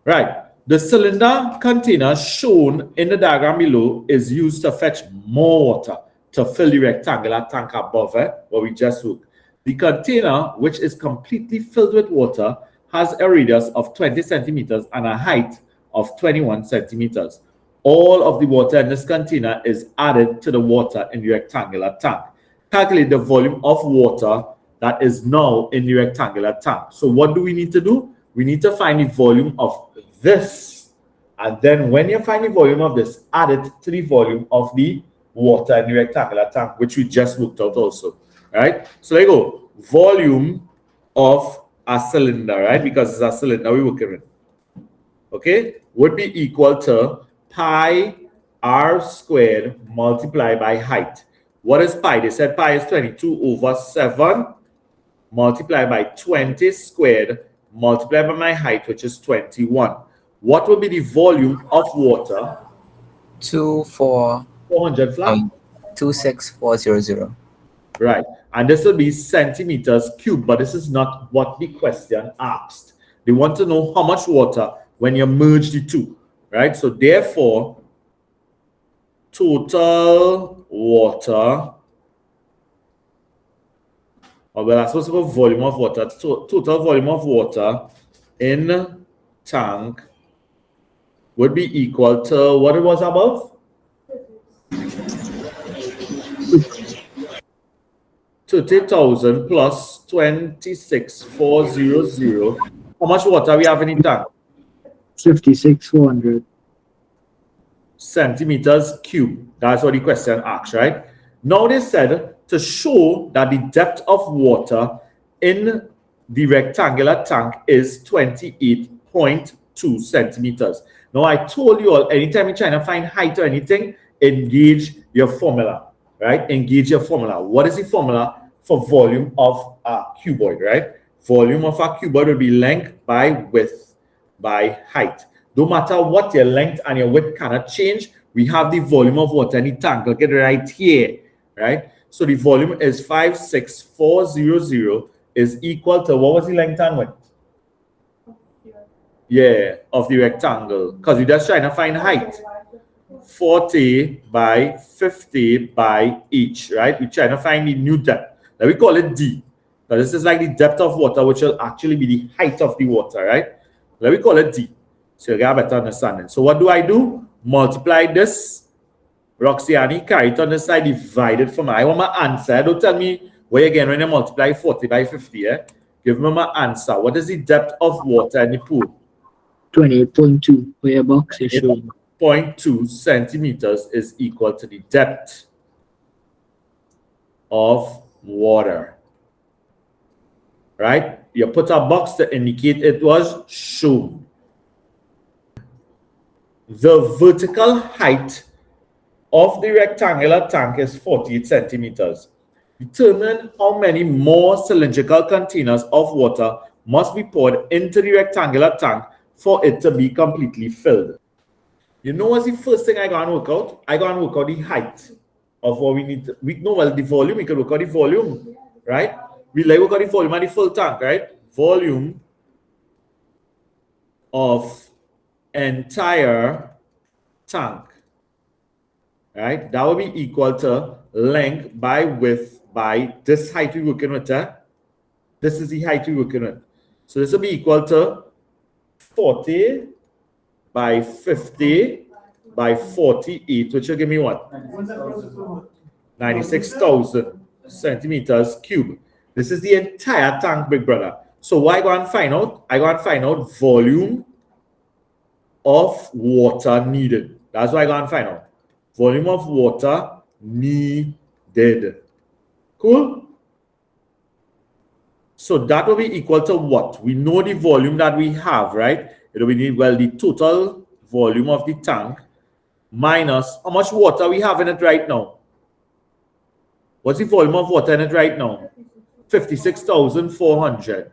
Right. The cylinder container shown in the diagram below is used to fetch more water to fill the rectangular tank above where we just looked. The container, which is completely filled with water, has a radius of 20 centimeters and a height of 21 centimeters. All of the water in this container is added to the water in the rectangular tank. Calculate the volume of water that is now in the rectangular tank. So what do we need to do? We need to find the volume of this. And then when you find the volume of this, add it to the volume of the water in the rectangular tank, which we just worked out also. Right? So there you go. Volume of a cylinder, right? Because it's a cylinder we're working with. Okay? Would be equal to pi r squared multiplied by height. What is pi? They said pi is 22 over 7 multiplied by 20 squared multiplied by my height, which is 21. What will be the volume of water? 400 flat? 26400. Right. And this will be centimeters cubed, but this is not what the question asked. They want to know how much water when you merge the two, right? So therefore, total water, or well, I'm supposed to go volume of water, total volume of water in tank would be equal to what it was above? 30,000 plus 26,400. How much water we have in the tank? 56,400. Centimeters cubed. That's what the question asks, right? Now they said to show that the depth of water in the rectangular tank is 28.2 centimeters. Now I told you all, anytime you're trying to find height or anything, engage your formula, right? Engage your formula. What is the formula for volume of a cuboid, right? Volume of a cuboid will be length by width by height. No matter what your length and your width cannot change, we have the volume of water in the tank. Look at it right here, right? So the volume is 56400 is equal to, what was the length and width? Yeah, of the rectangle, because we're just trying to find height. 40 by 50 by each, right? We're trying to find the new depth. Now we call it D. Now this is like the depth of water, which will actually be the height of the water, right? Now we call it D. So you get a better understanding. So what do? Multiply this. Roxanne, carry it on the side, divide it for me. I want my answer. Don't tell me where again when you multiply 40 by 50, eh? Give me my answer. What is the depth of water in the pool? 28.2 for your box is showing. 0.2 centimeters is equal to the depth of water. Right? You put a box to indicate it was shown. The vertical height of the rectangular tank is 48 centimeters. Determine how many more cylindrical containers of water must be poured into the rectangular tank for it to be completely filled. You know what's the first thing I go and work out? I go and work out the height of what we need. We know, well, the volume, we can work out the volume, right? We like work out the volume of the full tank, right? Volume of entire tank, right? That will be equal to length by width by this height we're working with. This is the height we're working with. So this will be equal to 40 by 50 by 48, which will give me what? 96,000 centimeters cubed. This is the entire tank, big brother. So what I go and find out? I go and find out volume of water needed. That's what I go and find out. Volume of water needed. Cool? So that will be equal to what? We know the volume that we have, right? It will be, well, the total volume of the tank minus how much water we have in it right now. What's the volume of water in it right now? 56,400.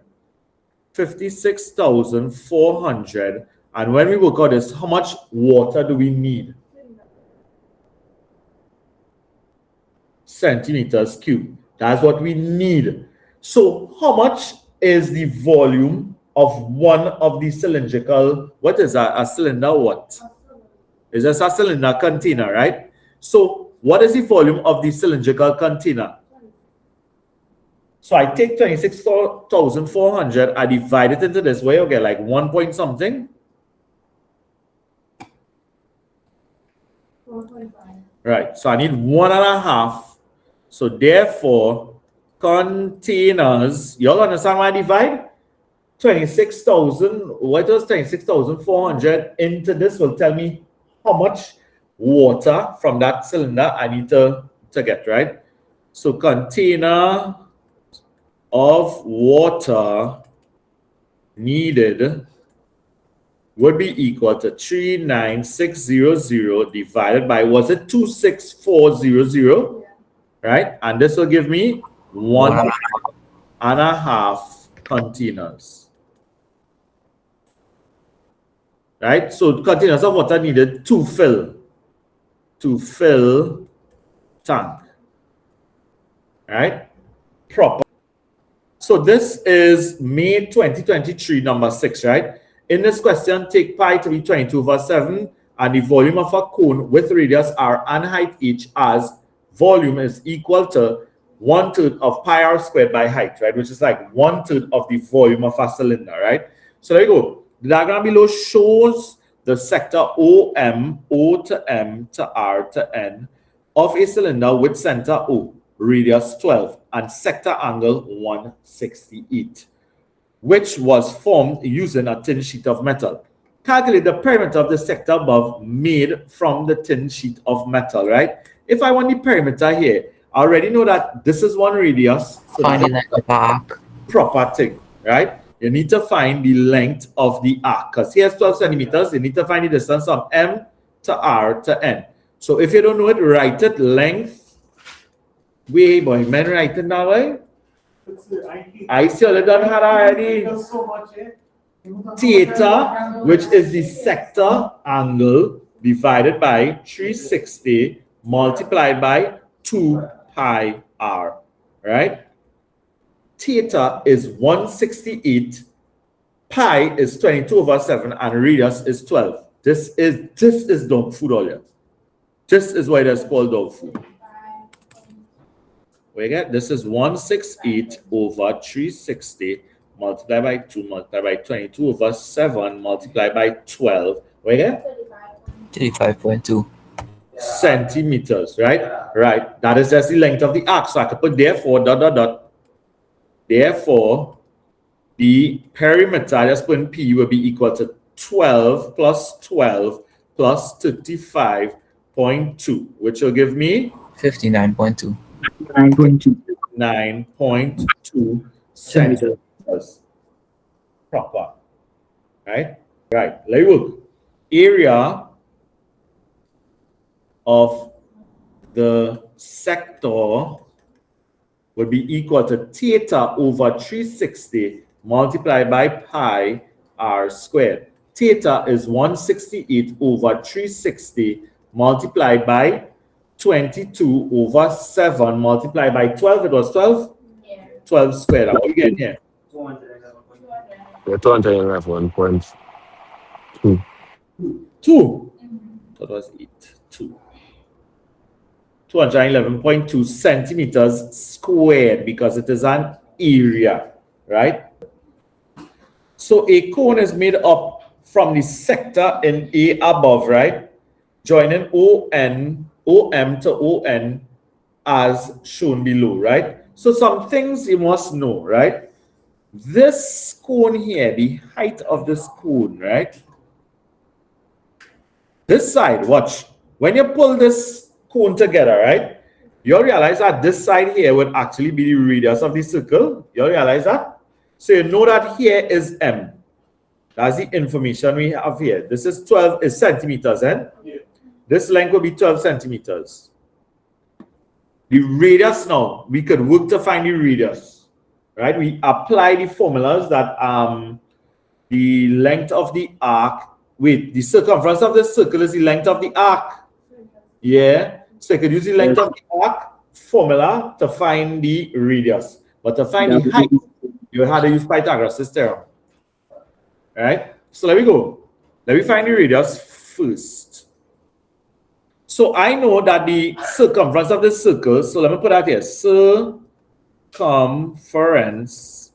56,400. And when we work out this, how much water do we need? Centimeters cubed. That's what we need. So how much is the volume of one of the cylindrical, what is a cylinder? What? It's just a cylinder container, right? So what is the volume of the cylindrical container? So I take 26,400, I divide it into this way, you get like 1 point something. 1.5. Right, so I need 1.5. So therefore, containers, you all understand why I divide? 26,000, what was 26,400 into this will tell me how much water from that cylinder I need to get, right? So container of water needed would be equal to 39600 divided by, was it 26400? Right? And this will give me 1.5 containers. Right? So containers of water needed to fill tank. Right? Proper. So this is May 2023, number 6, right? In this question, take pi to be 22/7 and the volume of a cone with radius r and height h as volume is equal to 1/3 of pi r squared by height, right? Which is like 1/3 of the volume of a cylinder, right? So there you go. The diagram below shows the sector OM, O to M to R to N of a cylinder with center O, radius 12, and sector angle 168, which was formed using a thin sheet of metal. Calculate the perimeter of the sector above made from the thin sheet of metal, right? If I want the perimeter here, I already know that this is one radius. So Find the length of the arc. proper thing, right? You need to find the length of the arc, because here's 12 centimeters. You need to find the distance from M to R to N. So if you don't know it, write it length. Wait, boy, men write it that way. I still done had already. Theta, which is the sector angle divided by 360 multiplied by 2 pi r, right? Theta is 168, pi is 22/7, and radius is 12. This is dog food all here. This is why it's called dog food. We get this is 168/360 multiplied by 2 multiplied by 22/7 multiplied by 12. We get 35.2. centimeters, right? Right. That is just the length of the arc. So I could put therefore dot dot dot. Therefore, the perimeter, I just put in P, will be equal to 12 plus 12 plus 35.2, which will give me 59.2. 9.2 9.2 centimeters. centimeters. Proper. Right? Right. Let's look. Area of the sector would be equal to theta over 360 multiplied by pi r squared. Theta is 168/360 multiplied by 22/7 multiplied by 12. It was 12? Yeah. 12 squared. What are you getting here? 211.2. 2. That was 8. 2. 211.2 centimeters squared because it is an area, right? So a cone is made up from the sector in A above, right? Joining OM to ON as shown below, right? So some things you must know, right? This cone here, the height of this cone, right? This side, watch. When you pull this cone together, right? You'll realize that this side here would actually be the radius of the circle. You'll realize that? So you know that here is M. That's the information we have here. This is 12 centimeters, and this length will be 12 centimeters. The radius now, we could work to find the radius, right? We apply the formulas that the length of the arc, the circumference of the circle is the length of the arc. Yeah, so you could use the length of the arc formula to find the radius. But to find the height, you had to use Pythagoras' theorem. Right? So let me go. Let me find the radius first. So I know that the circumference of the circle, so let me put that here. circumference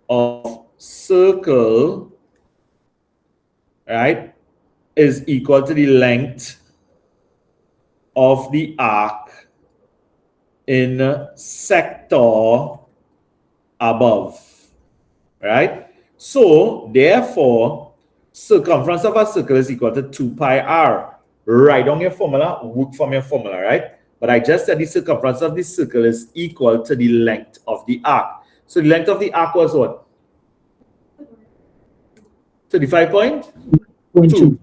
of circle, right, is equal to the length of the arc in sector above, right? So therefore, circumference of a circle is equal to 2 pi r. Write down your formula, work from your formula, right? But I just said the circumference of the circle is equal to the length of the arc. So the length of the arc was what? 35.2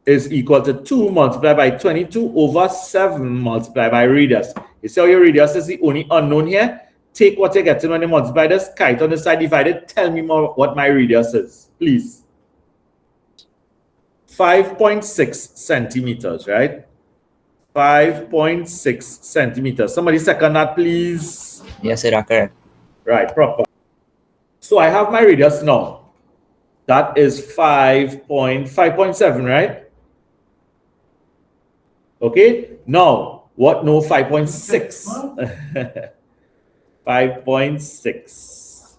is equal to 2 multiplied by 22 over 7 multiplied by radius. You see how your radius is the only unknown here? Take what you're getting when you multiply this kite on the side divided. Tell me more what my radius is, please. 5.6 centimeters, right? 5.6 centimeters. Somebody second that, please. Yes, sir, correct. Right, proper. So I have my radius now. That is 5.7, right? Okay. Now, what? No, 5.6. 5.6.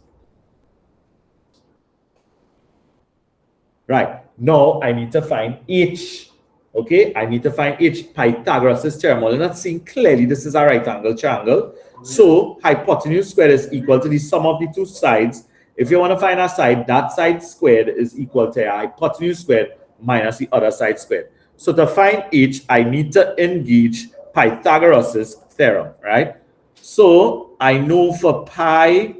Right. Now I need to find h. Okay, I need to find h. Pythagoras' theorem. Well, you're not seeing clearly this is a right angle triangle. So hypotenuse squared is equal to the sum of the two sides. If you want to find a side, that side squared is equal to a hypotenuse squared minus the other side squared. So to find h, I need to engage Pythagoras' theorem, right? So I know for Pythagoras,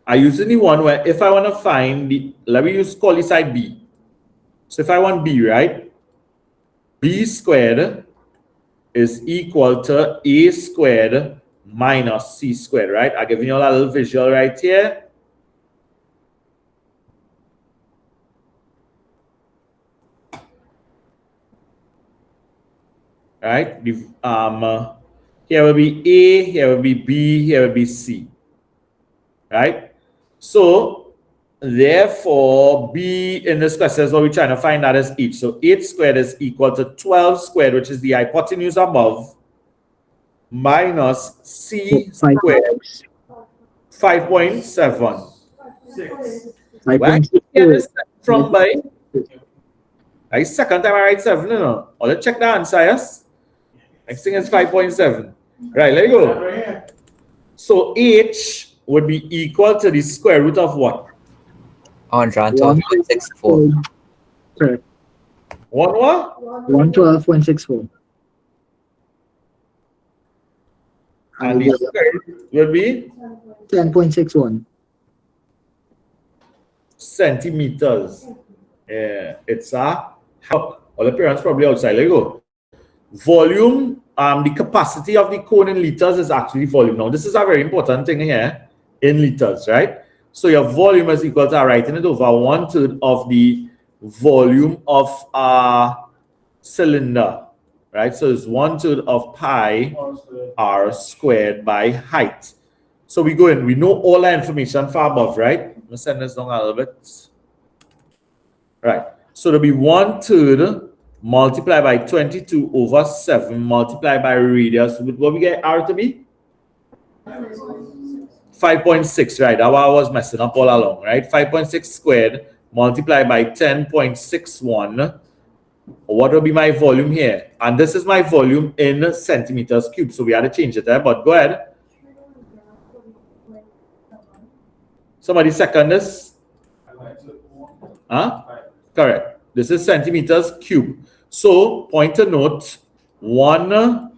I use the one where if I want to find the, let me use call the side b. So if I want b, right? B squared is equal to a squared minus c squared, right? I'm giving you all a little visual right here. Right? Here will be A, here will be B, here will be C. Right? So, therefore, B in this question is what we're trying to find, that is h. So, h squared is equal to 12 squared, which is the hypotenuse above, minus c squared, 5.7. Where did you get this from, by? Like second time I write 7, no. Oh, let's check the answer, yes? Next thing is 5.7. Right, let me go. So h would be equal to the square root of what? 112.64. Correct. What? 112.64. And the square root will be 10.61. centimeters. Yeah, it's a all the parents probably outside. Let me go. Volume, the capacity of the cone in liters is actually volume. Now, this is a very important thing here in liters, right? So your volume is equal to, writing it over 1/3 of the volume of a cylinder, right? So it's 1/3 of pi r squared by height. So we go in, we know all that information far above, right? Let me send this down a little bit. Right. So it'll be 1/3 multiplied by 22 over 7 multiplied by radius. What we get r to be? 5.6, right? That I was messing up all along, right? 5.6 squared multiplied by 10.61. What will be my volume here? And this is my volume in centimeters cubed. So we had to change it there, but go ahead. Somebody second this? Huh? Correct. This is centimeters cubed. So point to note, 1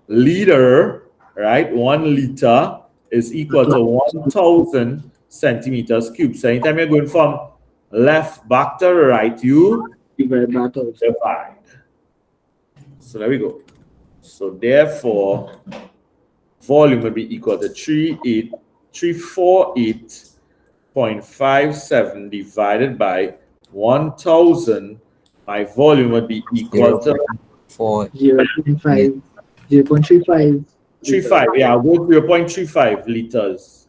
liter, right? 1 liter is equal to 1,000 centimeters cubed. So anytime you're going from left back to right, you divide. So there we go. So therefore, volume will be equal to 348.57 divided by 1,000. My volume would be equal to 0.35. 0.35. 35. Yeah, I'll go 0.35 liters.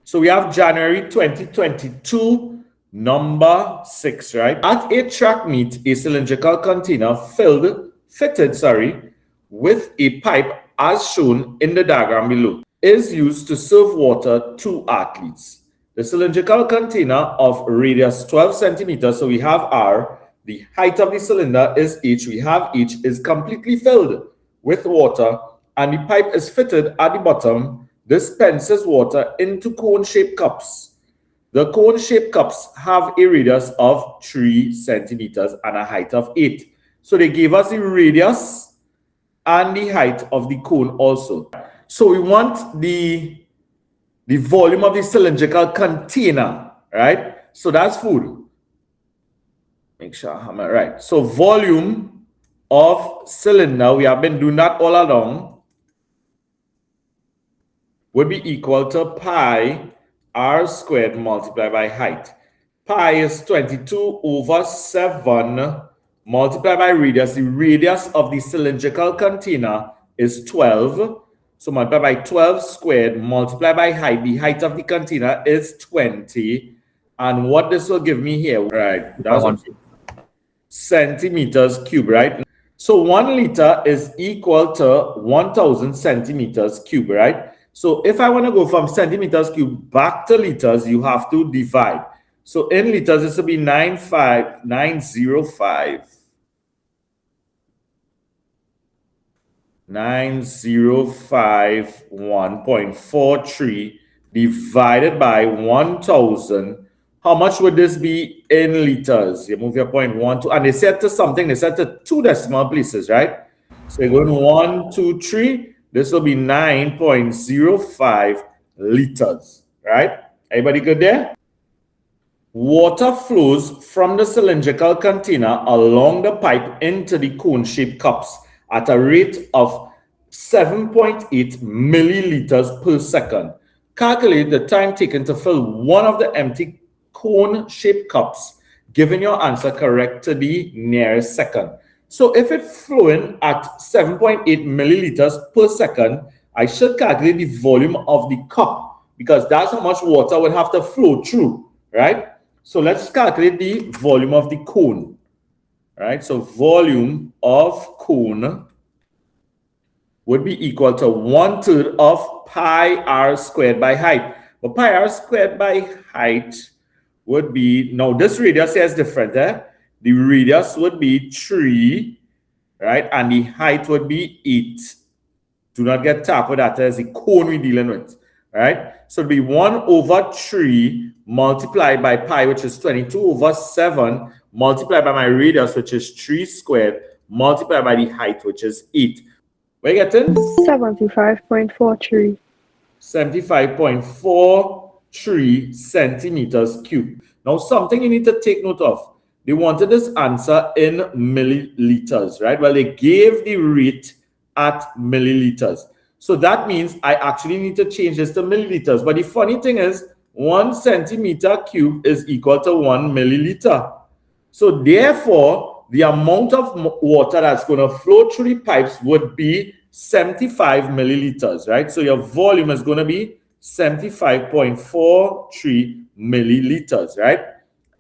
So we have January 2022 Number 6, right? At a track meet, a cylindrical container fitted with a pipe as shown in the diagram below is used to serve water to athletes. The cylindrical container of radius 12 centimeters, so we have R, the height of the cylinder is H, we have H, is completely filled with water, and the pipe is fitted at the bottom, dispenses water into cone-shaped cups. The cone-shaped cups have a radius of 3 centimeters and a height of 8. So they gave us the radius and the height of the cone also. So we want the volume of the cylindrical container, right? So that's food. Make sure I have it right. So volume of cylinder, we have been doing that all along, would be equal to pi r squared multiplied by height. Pi is 22 over 7 multiplied by radius. The radius of the cylindrical container is 12. So multiplied by 12 squared multiplied by height. The height of the container is 20. And what this will give me here, right? That's what centimeters cube, right? So 1 liter is equal to 1000 centimeters cube, right? So if I want to go from centimeters cube back to liters, you have to divide. So in liters, this will be 905.43 divided by 1000. How much would this be in liters? You move your point 1, 2, and they said to something, they said to 2 decimal places, right? So you're going 1, 2, 3. This will be 9.05 liters, right? Everybody good there? Water flows from the cylindrical container along the pipe into the cone-shaped cups at a rate of 7.8 milliliters per second. Calculate the time taken to fill one of the empty cone-shaped cups, giving your answer correct to the nearest second. So if it's flowing at 7.8 milliliters per second, I should calculate the volume of the cup because that's how much water would have to flow through, right? So let's calculate the volume of the cone, right? So volume of cone would be equal to 1/3 of pi r squared by height. But pi r squared by height would be, now this radius here is different, eh? The radius would be 3, right? And the height would be 8. Do not get tapped with that as the cone we're dealing with, right? So it'd be 1/3 multiplied by pi, which is 22 over 7, multiplied by my radius, which is 3 squared, multiplied by the height, which is 8. Where you getting? 75.43. 75.43 centimeters cubed. Now, something you need to take note of. They wanted this answer in milliliters, right? Well, they gave the rate at milliliters. So that means I actually need to change this to milliliters. But the funny thing is, 1 centimeter cube is equal to 1 milliliter. So therefore, the amount of water that's going to flow through the pipes would be 75 milliliters, right? So your volume is going to be 75.43 milliliters, right?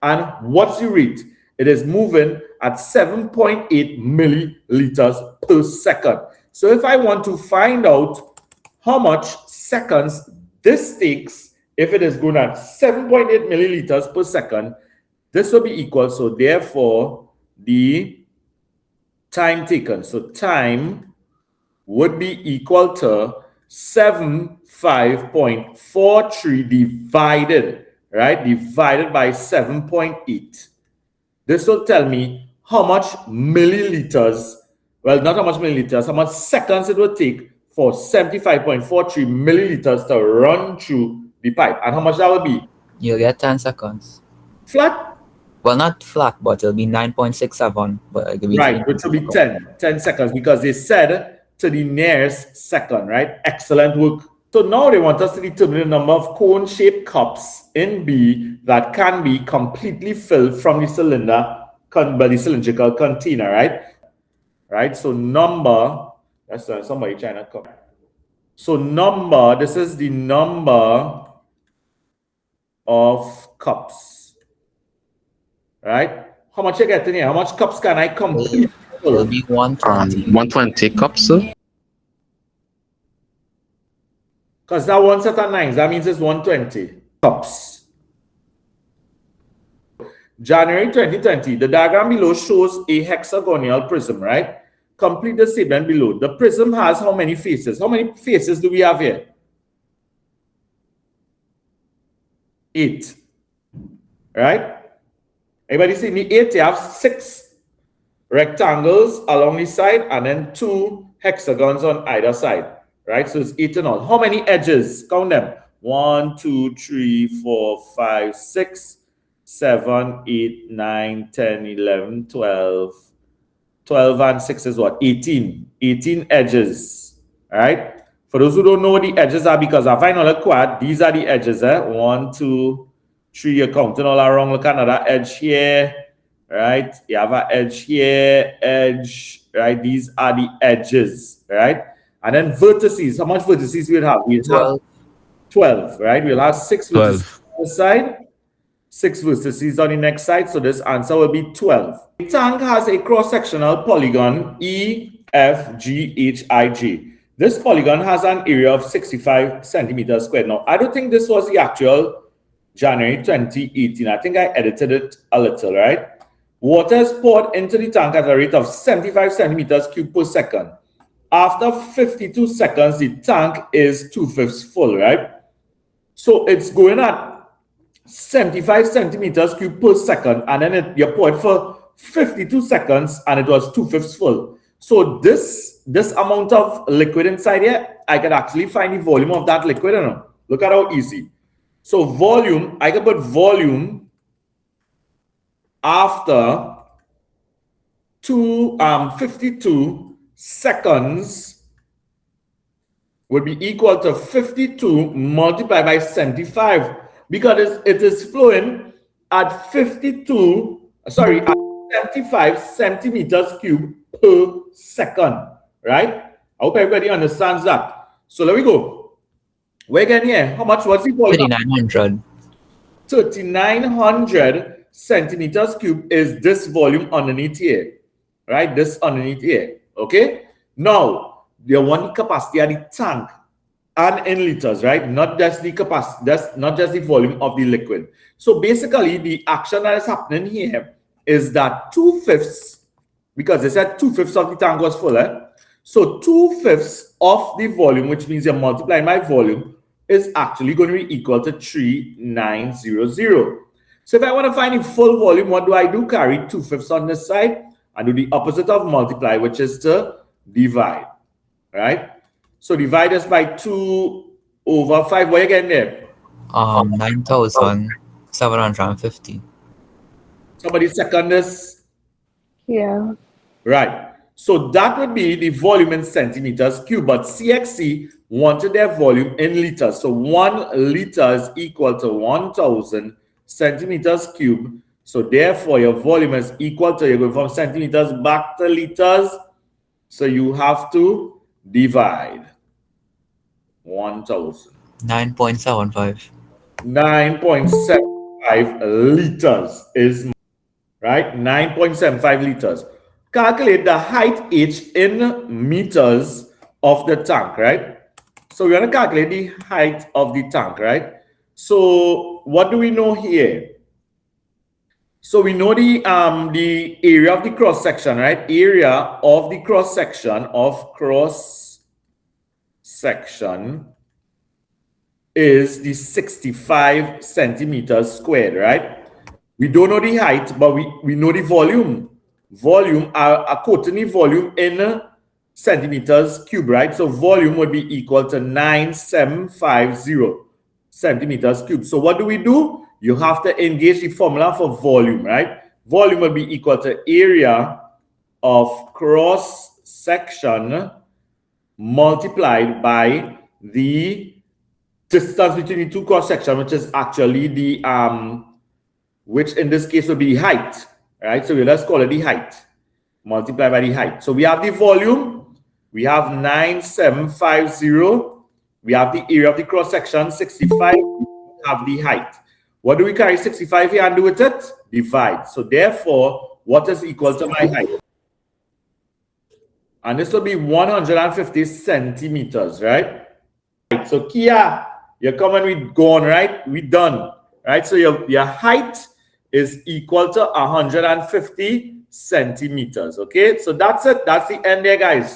And what's the rate? It is moving at 7.8 milliliters per second. So if I want to find out how much seconds this takes, if it is going at 7.8 milliliters per second, this will be equal. So therefore, the time taken. So time would be equal to 75.43 divided, right? Divided by 7.8. This will tell me how much milliliters, well, not how much milliliters, how much seconds it would take for 75.43 milliliters to run through the pipe. And how much that would be? You'll get 10 seconds. Flat? Well, not flat, but it'll be 9.67. But it'll be right, which will be 10 seconds because they said to the nearest second, right? Excellent work. So now they want us to determine the number of cone-shaped cups in B that can be completely filled from the cylinder, by the cylindrical container, right? Right, so number, that's somebody trying to come. So number, this is the number of cups. right? How much you getting here? How much cups can I complete? It will be 120. 120 cups, sir. Because that one set of 9s, that means it's 120 cups. January 2020, the diagram below shows a hexagonal prism, right? Complete the statement below. The prism has how many faces? How many faces do we have here? 8. Right? Everybody see me? 8, you have 6 rectangles along the side and then 2 hexagons on either side. Right? So it's 8 in all. How many edges? Count them. 1, 2, 3, 4, 5, 6, 7, 8, 9, 10, 11, 12. 12 and 6 is what? 18. 18 edges. Right? For those who don't know what the edges are, because I find on a quad, these are the edges. 1, 2, 3. You're counting all around. Look at another edge here. Right? You have an edge here, edge. Right? These are the edges. Right? And then vertices. How much vertices we'll have? We'll have 12. Right? We'll have 6 vertices on the side. 6 vertices on the next side, so this answer will be 12. The tank has a cross-sectional polygon EFGHIJ. This polygon has an area of 65 centimeters squared. Now, I don't think this was the actual January 2018. I think I edited it a little, right? Water is poured into the tank at a rate of 75 centimeters cubed per second. After 52 seconds, the tank is 2/5 full, right? So it's going at 75 centimeters cubed per second, and then you pour it for 52 seconds, and it was 2/5 full. So this amount of liquid inside here, I can actually find the volume of that liquid. Look at how easy. So volume, I can put volume after 52 seconds would be equal to 52 multiplied by 75. Because it is flowing at 75 centimeters cubed per second, right? I hope everybody understands that. So there we go. We're getting here. How much was the volume? 3,900. 3,900 centimeters cubed is this volume underneath here, right? This underneath here, okay? Now, you want the capacity of the tank. And in liters, right? Not just the capacity, that's not just the volume of the liquid. So basically, the action that is happening here is that 2/5, because they said 2/5 of the tank was full, so 2/5 of the volume, which means you're multiplying by volume, is actually going to be equal to 3,900. So if I want to find the full volume, what do? Carry 2/5 on this side and do the opposite of multiply, which is to divide, right? So divide this by 2/5. What are you getting there? 9,750. Somebody second this? Yeah. Right. So that would be the volume in centimeters cubed, but CXC wanted their volume in liters. So 1 liter is equal to 1,000 centimeters cubed. So therefore, your volume is equal to, you're going from centimeters back to liters. So you have to divide 1,000. 9.75. 9.75 liters is, right? 9.75 liters. Calculate the height H in meters of the tank, right? So we're going to calculate the height of the tank, right? So what do we know here? So we know the area of the cross section, right? Area of the cross section is the 65 centimeters squared, right? We don't know the height, but we know the volume. Volume, a quoting volume in centimeters cubed, right? So volume would be equal to 9,750 centimeters cubed. So what do? You have to engage the formula for volume, right? Volume will be equal to area of cross section multiplied by the distance between the two cross sections, which is actually the which in this case would be height, right? So let's call it the height multiplied by the height. So we have the volume, we have 9,750, we have the area of the cross section 65, we have the height. What do we carry 65 here and do with it? Divide. So therefore, what is equal to my height? And this will be 150 centimeters, right? So Kia, you're coming, we gone, right? We done, right? So your height is equal to 150 centimeters, okay? So that's it. That's the end there, guys. So